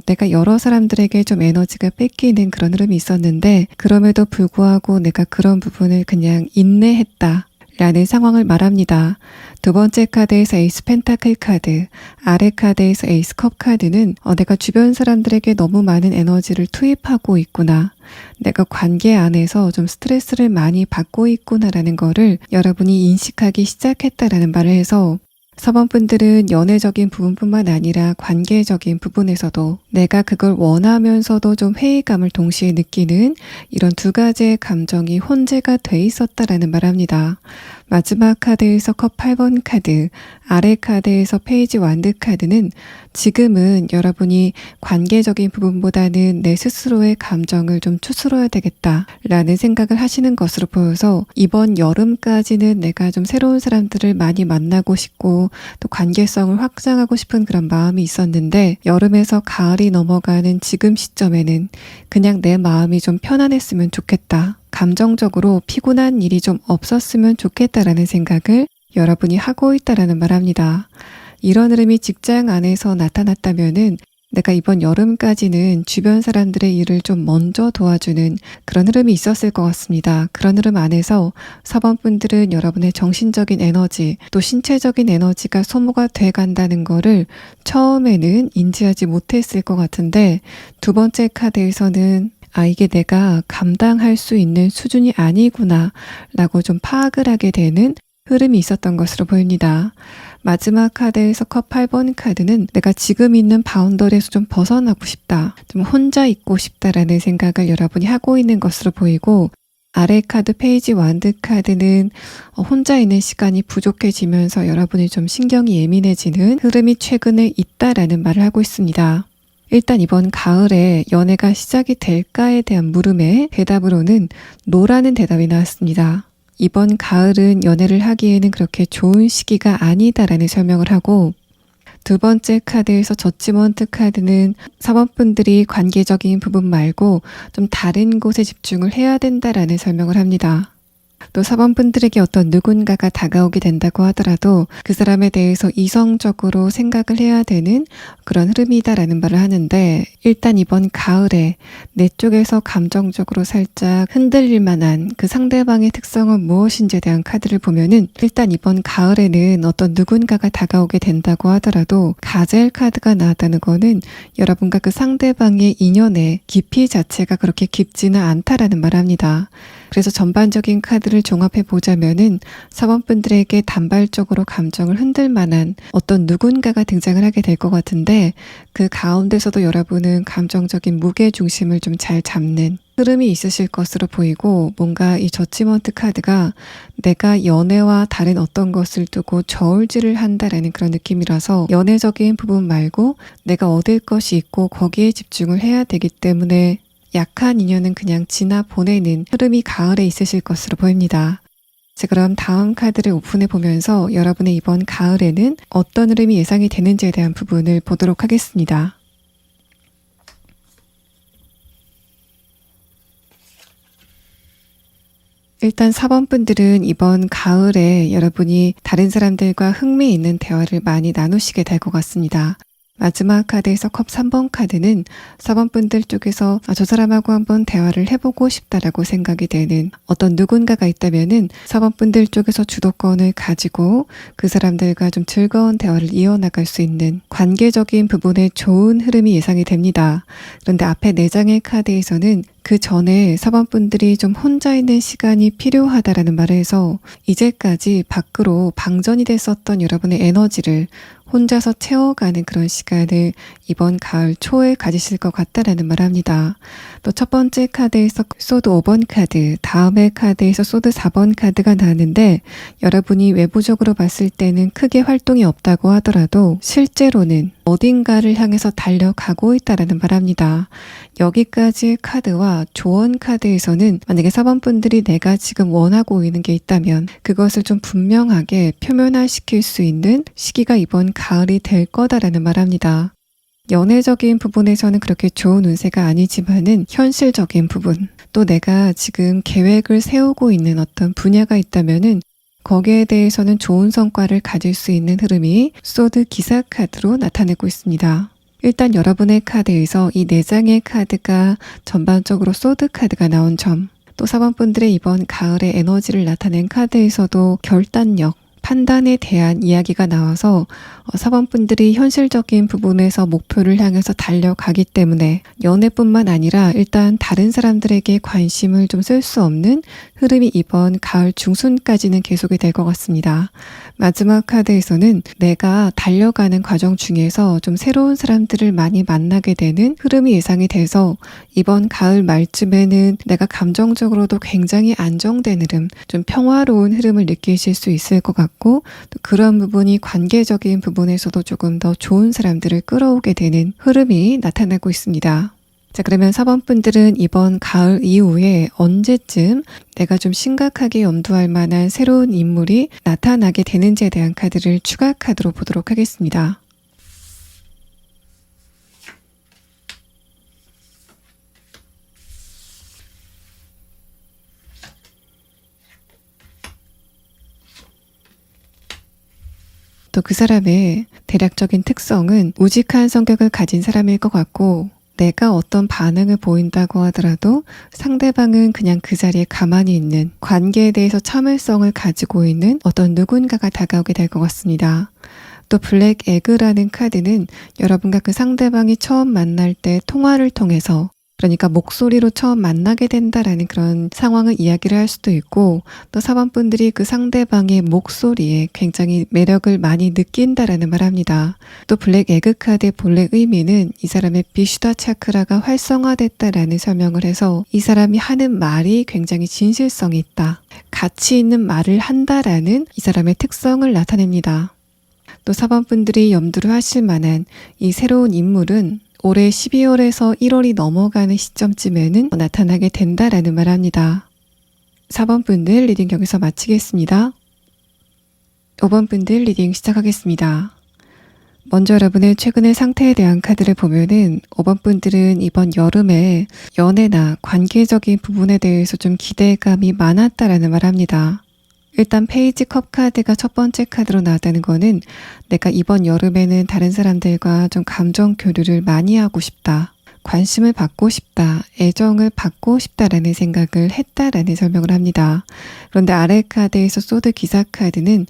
내가 여러 사람들에게 좀 에너지가 뺏기는 그런 흐름이 있었는데, 그럼에도 불구하고 내가 그런 부분을 그냥 인내했다 라는 상황을 말합니다. 두 번째 카드에서 에이스 펜타클 카드, 아래 카드에서 에이스 컵 카드는 내가 주변 사람들에게 너무 많은 에너지를 투입하고 있구나, 내가 관계 안에서 좀 스트레스를 많이 받고 있구나라는 거를 여러분이 인식하기 시작했다라는 말을 해서, 4번 분들은 연애적인 부분뿐만 아니라 관계적인 부분에서도 내가 그걸 원하면서도 좀 회의감을 동시에 느끼는 이런 두 가지의 감정이 혼재가 돼 있었다라는 말합니다. 마지막 카드에서 컵 8번 카드, 아래 카드에서 페이지 완드 카드는 지금은 여러분이 관계적인 부분보다는 내 스스로의 감정을 좀 추스러야 되겠다라는 생각을 하시는 것으로 보여서, 이번 여름까지는 내가 좀 새로운 사람들을 많이 만나고 싶고 또 관계성을 확장하고 싶은 그런 마음이 있었는데, 여름에서 가을이 넘어가는 지금 시점에는 그냥 내 마음이 좀 편안했으면 좋겠다, 감정적으로 피곤한 일이 좀 없었으면 좋겠다라는 생각을 여러분이 하고 있다라는 말합니다. 이런 흐름이 직장 안에서 나타났다면은 내가 이번 여름까지는 주변 사람들의 일을 좀 먼저 도와주는 그런 흐름이 있었을 것 같습니다. 그런 흐름 안에서 4번 분들은 여러분의 정신적인 에너지 또 신체적인 에너지가 소모가 돼 간다는 거를 처음에는 인지하지 못했을 것 같은데, 두 번째 카드에서는 이게 내가 감당할 수 있는 수준이 아니구나 라고 좀 파악을 하게 되는 흐름이 있었던 것으로 보입니다. 마지막 카드에서 컵 8번 카드는 내가 지금 있는 바운더리에서 좀 벗어나고 싶다, 좀 혼자 있고 싶다라는 생각을 여러분이 하고 있는 것으로 보이고, 아래 카드 페이지 완드 카드는 혼자 있는 시간이 부족해지면서 여러분이 좀 신경이 예민해지는 흐름이 최근에 있다라는 말을 하고 있습니다. 일단 이번 가을에 연애가 시작이 될까에 대한 물음에 대답으로는 노라는 대답이 나왔습니다. 이번 가을은 연애를 하기에는 그렇게 좋은 시기가 아니다라는 설명을 하고, 두 번째 카드에서 저지먼트 카드는 사원분들이 관계적인 부분 말고 좀 다른 곳에 집중을 해야 된다라는 설명을 합니다. 또 사원분들에게 어떤 누군가가 다가오게 된다고 하더라도 그 사람에 대해서 이성적으로 생각을 해야 되는 그런 흐름이다라는 말을 하는데, 일단 이번 가을에 내 쪽에서 감정적으로 살짝 흔들릴 만한 그 상대방의 특성은 무엇인지에 대한 카드를 보면은, 일단 이번 가을에는 어떤 누군가가 다가오게 된다고 하더라도 가젤 카드가 나왔다는 거는 여러분과 그 상대방의 인연의 깊이 자체가 그렇게 깊지는 않다라는 말을 합니다. 그래서 전반적인 카드를 종합해 보자면은 사원분들에게 단발적으로 감정을 흔들 만한 어떤 누군가가 등장을 하게 될 것 같은데, 그 가운데서도 여러분은 감정적인 무게 중심을 좀 잘 잡는 흐름이 있으실 것으로 보이고, 뭔가 이 저지먼트 카드가 내가 연애와 다른 어떤 것을 두고 저울질을 한다라는 그런 느낌이라서 연애적인 부분 말고 내가 얻을 것이 있고 거기에 집중을 해야 되기 때문에 약한 인연은 그냥 지나 보내는 흐름이 가을에 있으실 것으로 보입니다. 자, 그럼 다음 카드를 오픈해 보면서 여러분의 이번 가을에는 어떤 흐름이 예상이 되는지에 대한 부분을 보도록 하겠습니다. 일단 4번분들은 이번 가을에 여러분이 다른 사람들과 흥미있는 대화를 많이 나누시게 될 것 같습니다. 마지막 카드에서 컵 3번 카드는 4번분들 쪽에서 저 사람하고 한번 대화를 해보고 싶다라고 생각이 되는 어떤 누군가가 있다면은 4번분들 쪽에서 주도권을 가지고 그 사람들과 좀 즐거운 대화를 이어나갈 수 있는 관계적인 부분에 좋은 흐름이 예상이 됩니다. 그런데 앞에 4장의 카드에서는 그 전에 4번분들이 좀 혼자 있는 시간이 필요하다라는 말을 해서 이제까지 밖으로 방전이 됐었던 여러분의 에너지를 혼자서 채워가는 그런 시간을 이번 가을 초에 가지실 것 같다라는 말을 합니다. 또 첫 번째 카드에서 소드 5번 카드, 다음의 카드에서 소드 4번 카드가 나왔는데, 여러분이 외부적으로 봤을 때는 크게 활동이 없다고 하더라도 실제로는 어딘가를 향해서 달려가고 있다라는 말합니다. 여기까지의 카드와 조언 카드에서는 만약에 4번분들이 내가 지금 원하고 있는 게 있다면 그것을 좀 분명하게 표면화시킬 수 있는 시기가 이번 가을이 될 거다라는 말합니다. 연애적인 부분에서는 그렇게 좋은 운세가 아니지만은 현실적인 부분, 또 내가 지금 계획을 세우고 있는 어떤 분야가 있다면은 거기에 대해서는 좋은 성과를 가질 수 있는 흐름이 소드 기사 카드로 나타내고 있습니다. 일단 여러분의 카드에서 이 4장의 카드가 전반적으로 소드 카드가 나온 점, 또 4번분들의 이번 가을의 에너지를 나타낸 카드에서도 결단력, 판단에 대한 이야기가 나와서 4번분들이 현실적인 부분에서 목표를 향해서 달려가기 때문에 연애뿐만 아니라 일단 다른 사람들에게 관심을 좀 쓸 수 없는 흐름이 이번 가을 중순까지는 계속이 될 것 같습니다. 마지막 카드에서는 내가 달려가는 과정 중에서 좀 새로운 사람들을 많이 만나게 되는 흐름이 예상이 돼서 이번 가을 말쯤에는 내가 감정적으로도 굉장히 안정된 흐름, 좀 평화로운 흐름을 느끼실 수 있을 것 같고, 또 그런 부분이 관계적인 부분에서도 조금 더 좋은 사람들을 끌어오게 되는 흐름이 나타나고 있습니다. 자, 그러면 4번분들은 이번 가을 이후에 언제쯤 내가 좀 심각하게 염두할 만한 새로운 인물이 나타나게 되는지에 대한 카드를 추가 카드로 보도록 하겠습니다. 또 그 사람의 대략적인 특성은 우직한 성격을 가진 사람일 것 같고, 내가 어떤 반응을 보인다고 하더라도 상대방은 그냥 그 자리에 가만히 있는, 관계에 대해서 참을성을 가지고 있는 어떤 누군가가 다가오게 될 것 같습니다. 또 블랙 에그라는 카드는 여러분과 그 상대방이 처음 만날 때 통화를 통해서 그러니까 목소리로 처음 만나게 된다라는 그런 상황을 이야기를 할 수도 있고, 또 4번 분들이 그 상대방의 목소리에 굉장히 매력을 많이 느낀다라는 말을 합니다. 또 블랙 에그 카드의 본래 의미는 이 사람의 비슈다 차크라가 활성화됐다라는 설명을 해서 이 사람이 하는 말이 굉장히 진실성이 있다, 가치 있는 말을 한다라는 이 사람의 특성을 나타냅니다. 또 4번 분들이 염두를 하실 만한 이 새로운 인물은 올해 12월에서 1월이 넘어가는 시점쯤에는 나타나게 된다라는 말을 합니다. 4번 분들 리딩 여기서 마치겠습니다. 5번 분들 리딩 시작하겠습니다. 먼저 여러분의 최근의 상태에 대한 카드를 보면은 5번 분들은 이번 여름에 연애나 관계적인 부분에 대해서 좀 기대감이 많았다라는 말을 합니다. 일단 페이지 컵 카드가 첫 번째 카드로 나왔다는 거는 내가 이번 여름에는 다른 사람들과 좀 감정 교류를 많이 하고 싶다, 관심을 받고 싶다, 애정을 받고 싶다라는 생각을 했다라는 설명을 합니다. 그런데 아래 카드에서 소드 기사 카드는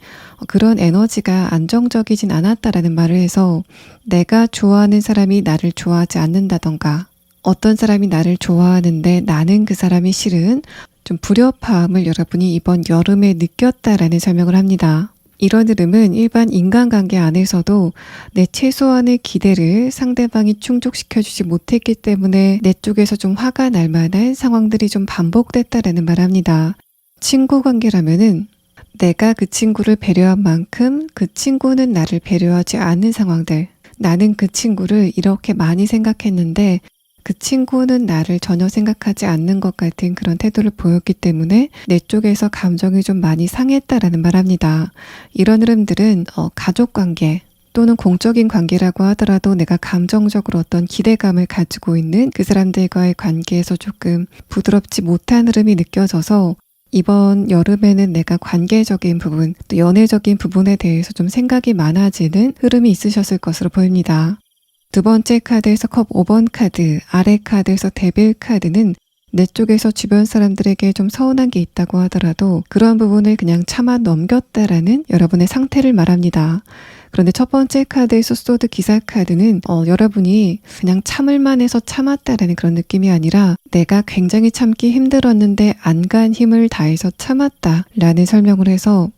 그런 에너지가 안정적이진 않았다라는 말을 해서 내가 좋아하는 사람이 나를 좋아하지 않는다던가, 어떤 사람이 나를 좋아하는데 나는 그 사람이 싫은 좀 불협화음을 여러분이 이번 여름에 느꼈다라는 설명을 합니다. 이런 흐름은 일반 인간관계 안에서도 내 최소한의 기대를 상대방이 충족시켜주지 못했기 때문에 내 쪽에서 좀 화가 날 만한 상황들이 좀 반복됐다라는 말을 합니다. 친구 관계라면은 내가 그 친구를 배려한 만큼 그 친구는 나를 배려하지 않는 상황들, 나는 그 친구를 이렇게 많이 생각했는데 그 친구는 나를 전혀 생각하지 않는 것 같은 그런 태도를 보였기 때문에 내 쪽에서 감정이 좀 많이 상했다라는 말합니다. 이런 흐름들은 가족관계 또는 공적인 관계라고 하더라도 내가 감정적으로 어떤 기대감을 가지고 있는 그 사람들과의 관계에서 조금 부드럽지 못한 흐름이 느껴져서 이번 여름에는 내가 관계적인 부분, 또 연애적인 부분에 대해서 좀 생각이 많아지는 흐름이 있으셨을 것으로 보입니다. 두 번째 카드에서 컵 5번 카드, 아래 카드에서 데빌 카드는 내 쪽에서 주변 사람들에게 좀 서운한 게 있다고 하더라도 그런 부분을 그냥 참아 넘겼다라는 여러분의 상태를 말합니다. 그런데 첫 번째 카드에서 소드 기사 카드는 여러분이 그냥 참을만 해서 참았다라는 그런 느낌이 아니라 내가 굉장히 참기 힘들었는데 안간 힘을 다해서 참았다라는 설명을 해서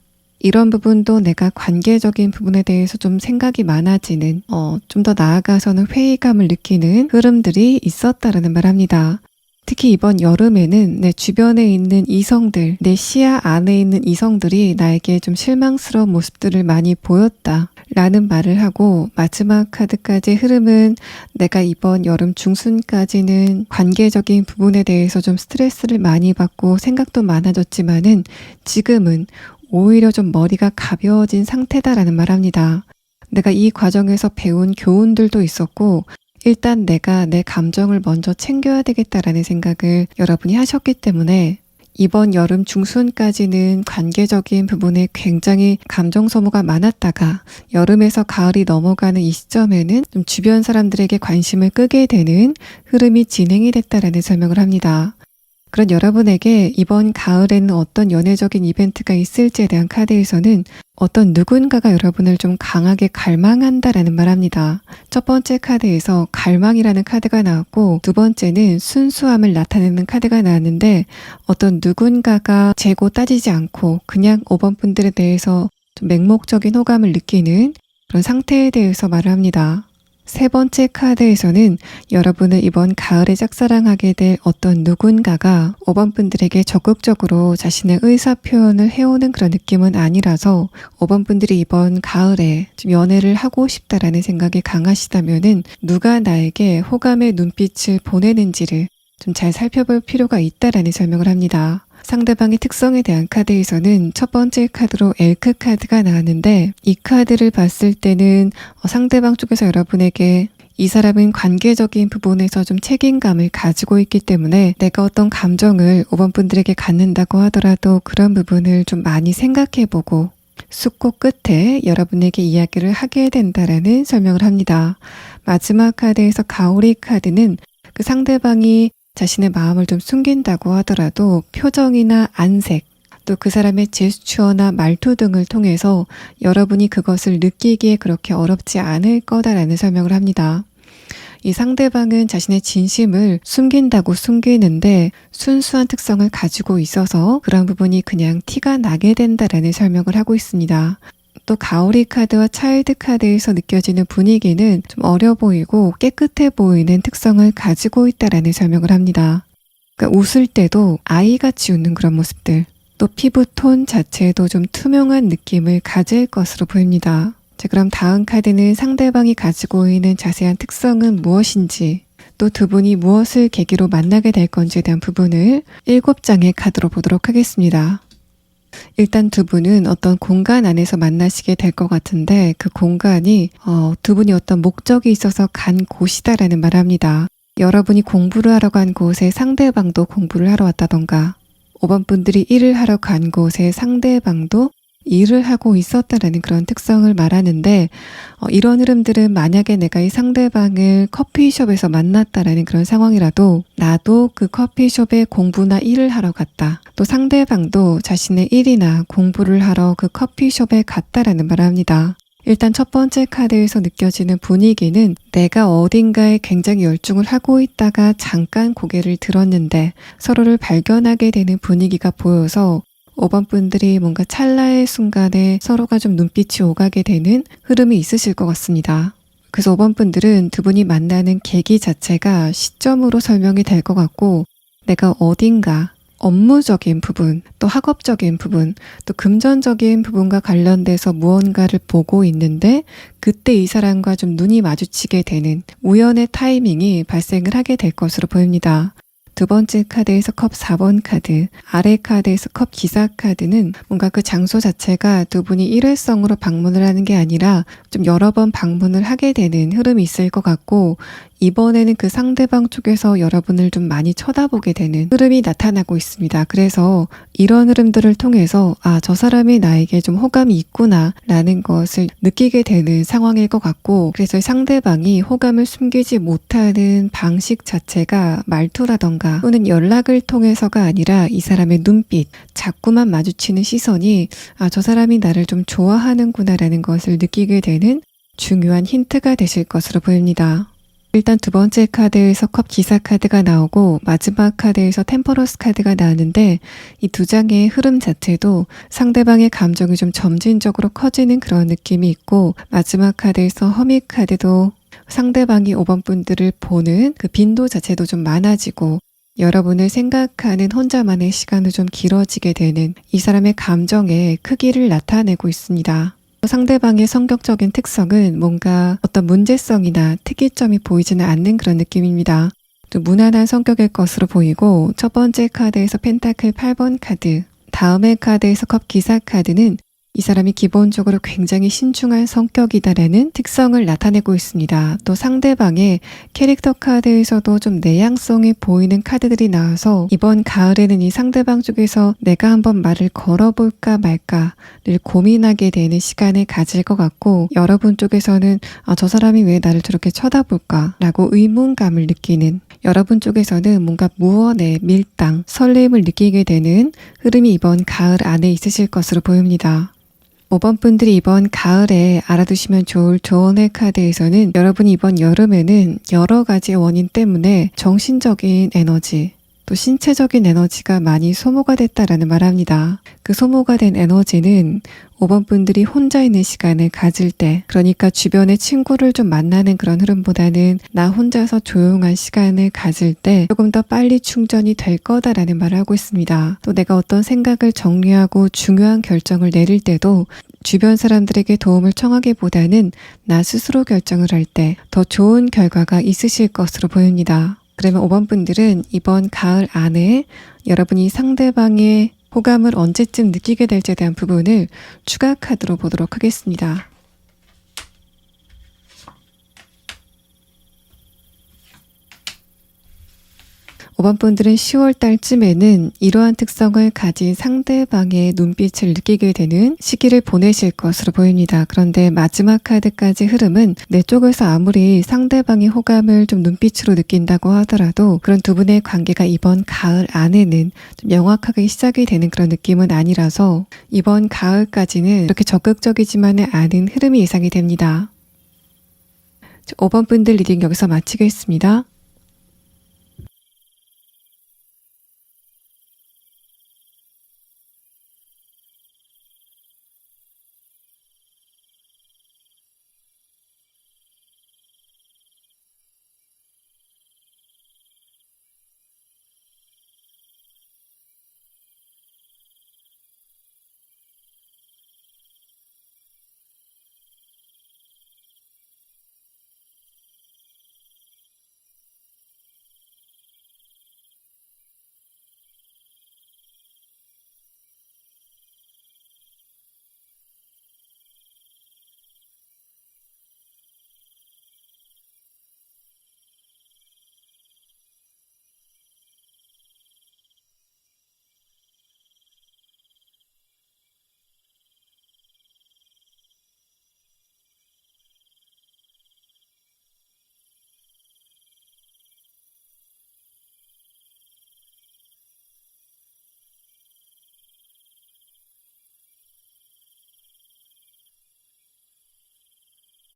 이런 부분도 내가 관계적인 부분에 대해서 좀 생각이 많아지는, 좀 더 나아가서는 회의감을 느끼는 흐름들이 있었다라는 말합니다. 특히 이번 여름에는 내 주변에 있는 이성들, 내 시야 안에 있는 이성들이 나에게 좀 실망스러운 모습들을 많이 보였다라는 말을 하고, 마지막 카드까지의 흐름은 내가 이번 여름 중순까지는 관계적인 부분에 대해서 좀 스트레스를 많이 받고 생각도 많아졌지만은 지금은 오히려 좀 머리가 가벼워진 상태다라는 말합니다. 내가 이 과정에서 배운 교훈들도 있었고 일단 내가 내 감정을 먼저 챙겨야 되겠다라는 생각을 여러분이 하셨기 때문에 이번 여름 중순까지는 관계적인 부분에 굉장히 감정 소모가 많았다가 여름에서 가을이 넘어가는 이 시점에는 좀 주변 사람들에게 관심을 끄게 되는 흐름이 진행이 됐다라는 설명을 합니다. 그런 여러분에게 이번 가을에는 어떤 연애적인 이벤트가 있을지에 대한 카드에서는 어떤 누군가가 여러분을 좀 강하게 갈망한다라는 말합니다. 첫 번째 카드에서 갈망이라는 카드가 나왔고 두 번째는 순수함을 나타내는 카드가 나왔는데 어떤 누군가가 재고 따지지 않고 그냥 5번 분들에 대해서 좀 맹목적인 호감을 느끼는 그런 상태에 대해서 말을 합니다. 세 번째 카드에서는 여러분을 이번 가을에 짝사랑하게 될 어떤 누군가가 5번 분들에게 적극적으로 자신의 의사 표현을 해오는 그런 느낌은 아니라서 5번 분들이 이번 가을에 좀 연애를 하고 싶다라는 생각이 강하시다면은 누가 나에게 호감의 눈빛을 보내는지를 좀 잘 살펴볼 필요가 있다라는 설명을 합니다. 상대방의 특성에 대한 카드에서는 첫 번째 카드로 엘크 카드가 나왔는데 이 카드를 봤을 때는 상대방 쪽에서 여러분에게 이 사람은 관계적인 부분에서 좀 책임감을 가지고 있기 때문에 내가 어떤 감정을 5번 분들에게 갖는다고 하더라도 그런 부분을 좀 많이 생각해보고 숙고 끝에 여러분에게 이야기를 하게 된다라는 설명을 합니다. 마지막 카드에서 가오리 카드는 그 상대방이 자신의 마음을 좀 숨긴다고 하더라도 표정이나 안색, 또 그 사람의 제스처나 말투 등을 통해서 여러분이 그것을 느끼기에 그렇게 어렵지 않을 거다라는 설명을 합니다. 이 상대방은 자신의 진심을 숨긴다고 숨기는데 순수한 특성을 가지고 있어서 그런 부분이 그냥 티가 나게 된다라는 설명을 하고 있습니다. 또 가오리 카드와 차일드 카드에서 느껴지는 분위기는 좀 어려 보이고 깨끗해 보이는 특성을 가지고 있다라는 설명을 합니다. 그러니까 웃을 때도 아이같이 웃는 그런 모습들, 또 피부톤 자체도 좀 투명한 느낌을 가질 것으로 보입니다. 자, 그럼 다음 카드는 상대방이 가지고 있는 자세한 특성은 무엇인지, 또 두 분이 무엇을 계기로 만나게 될 건지에 대한 부분을 7장의 카드로 보도록 하겠습니다. 일단 두 분은 어떤 공간 안에서 만나시게 될 것 같은데 그 공간이 두 분이 어떤 목적이 있어서 간 곳이다라는 말을 합니다. 여러분이 공부를 하러 간 곳에 상대방도 공부를 하러 왔다던가 5번 분들이 일을 하러 간 곳에 상대방도 일을 하고 있었다라는 그런 특성을 말하는데 이런 흐름들은 만약에 내가 이 상대방을 커피숍에서 만났다라는 그런 상황이라도 나도 그 커피숍에 공부나 일을 하러 갔다. 또 상대방도 자신의 일이나 공부를 하러 그 커피숍에 갔다라는 말을 합니다. 일단 첫 번째 카드에서 느껴지는 분위기는 내가 어딘가에 굉장히 열중을 하고 있다가 잠깐 고개를 들었는데 서로를 발견하게 되는 분위기가 보여서 5번 분들이 뭔가 찰나의 순간에 서로가 좀 눈빛이 오가게 되는 흐름이 있으실 것 같습니다. 그래서 5번 분들은 두 분이 만나는 계기 자체가 시점으로 설명이 될 것 같고 내가 어딘가 업무적인 부분, 또 학업적인 부분, 또 금전적인 부분과 관련돼서 무언가를 보고 있는데 그때 이 사람과 좀 눈이 마주치게 되는 우연의 타이밍이 발생을 하게 될 것으로 보입니다. 두 번째 카드에서 컵 4번 카드, 아래 카드에서 컵 기사 카드는 뭔가 그 장소 자체가 두 분이 일회성으로 방문을 하는 게 아니라 좀 여러 번 방문을 하게 되는 흐름이 있을 것 같고 이번에는 그 상대방 쪽에서 여러분을 좀 많이 쳐다보게 되는 흐름이 나타나고 있습니다. 그래서 이런 흐름들을 통해서 저 사람이 나에게 좀 호감이 있구나 라는 것을 느끼게 되는 상황일 것 같고 그래서 상대방이 호감을 숨기지 못하는 방식 자체가 말투라던가 또는 연락을 통해서가 아니라 이 사람의 눈빛, 자꾸만 마주치는 시선이 저 사람이 나를 좀 좋아하는구나 라는 것을 느끼게 되는 중요한 힌트가 되실 것으로 보입니다. 일단 두 번째 카드에서 컵 기사 카드가 나오고 마지막 카드에서 템퍼러스 카드가 나왔는데 이 두 장의 흐름 자체도 상대방의 감정이 좀 점진적으로 커지는 그런 느낌이 있고 마지막 카드에서 허밋 카드도 상대방이 5번 분들을 보는 그 빈도 자체도 좀 많아지고 여러분을 생각하는 혼자만의 시간이 좀 길어지게 되는 이 사람의 감정의 크기를 나타내고 있습니다. 상대방의 성격적인 특성은 뭔가 어떤 문제성이나 특이점이 보이지는 않는 그런 느낌입니다. 좀 무난한 성격일 것으로 보이고 첫 번째 카드에서 펜타클 8번 카드, 다음의 카드에서 컵 기사 카드는 이 사람이 기본적으로 굉장히 신중한 성격이다라는 특성을 나타내고 있습니다. 또 상대방의 캐릭터 카드에서도 좀 내향성이 보이는 카드들이 나와서 이번 가을에는 이 상대방 쪽에서 내가 한번 말을 걸어볼까 말까를 고민하게 되는 시간을 가질 것 같고 여러분 쪽에서는 저 사람이 왜 나를 저렇게 쳐다볼까 라고 의문감을 느끼는 여러분 쪽에서는 뭔가 무언의 밀당, 설렘을 느끼게 되는 흐름이 이번 가을 안에 있으실 것으로 보입니다. 5번 분들이 이번 가을에 알아두시면 좋을 조언의 카드에서는 여러분이 이번 여름에는 여러 가지 원인 때문에 정신적인 에너지, 또 신체적인 에너지가 많이 소모가 됐다라는 말을 합니다. 그 소모가 된 에너지는 5번 분들이 혼자 있는 시간을 가질 때, 그러니까 주변의 친구를 좀 만나는 그런 흐름보다는 나 혼자서 조용한 시간을 가질 때 조금 더 빨리 충전이 될 거다라는 말을 하고 있습니다. 또 내가 어떤 생각을 정리하고 중요한 결정을 내릴 때도 주변 사람들에게 도움을 청하기보다는 나 스스로 결정을 할 때 더 좋은 결과가 있으실 것으로 보입니다. 그러면 5번 분들은 이번 가을 안에 여러분이 상대방의 호감을 언제쯤 느끼게 될지에 대한 부분을 추가 카드로 보도록 하겠습니다. 5번 분들은 10월 달쯤에는 이러한 특성을 가진 상대방의 눈빛을 느끼게 되는 시기를 보내실 것으로 보입니다. 그런데 마지막 카드까지 흐름은 내 쪽에서 아무리 상대방의 호감을 좀 눈빛으로 느낀다고 하더라도 그런 두 분의 관계가 이번 가을 안에는 좀 명확하게 시작이 되는 그런 느낌은 아니라서 이번 가을까지는 그렇게 적극적이지만은 않은 흐름이 예상이 됩니다. 5번 분들 리딩 여기서 마치겠습니다.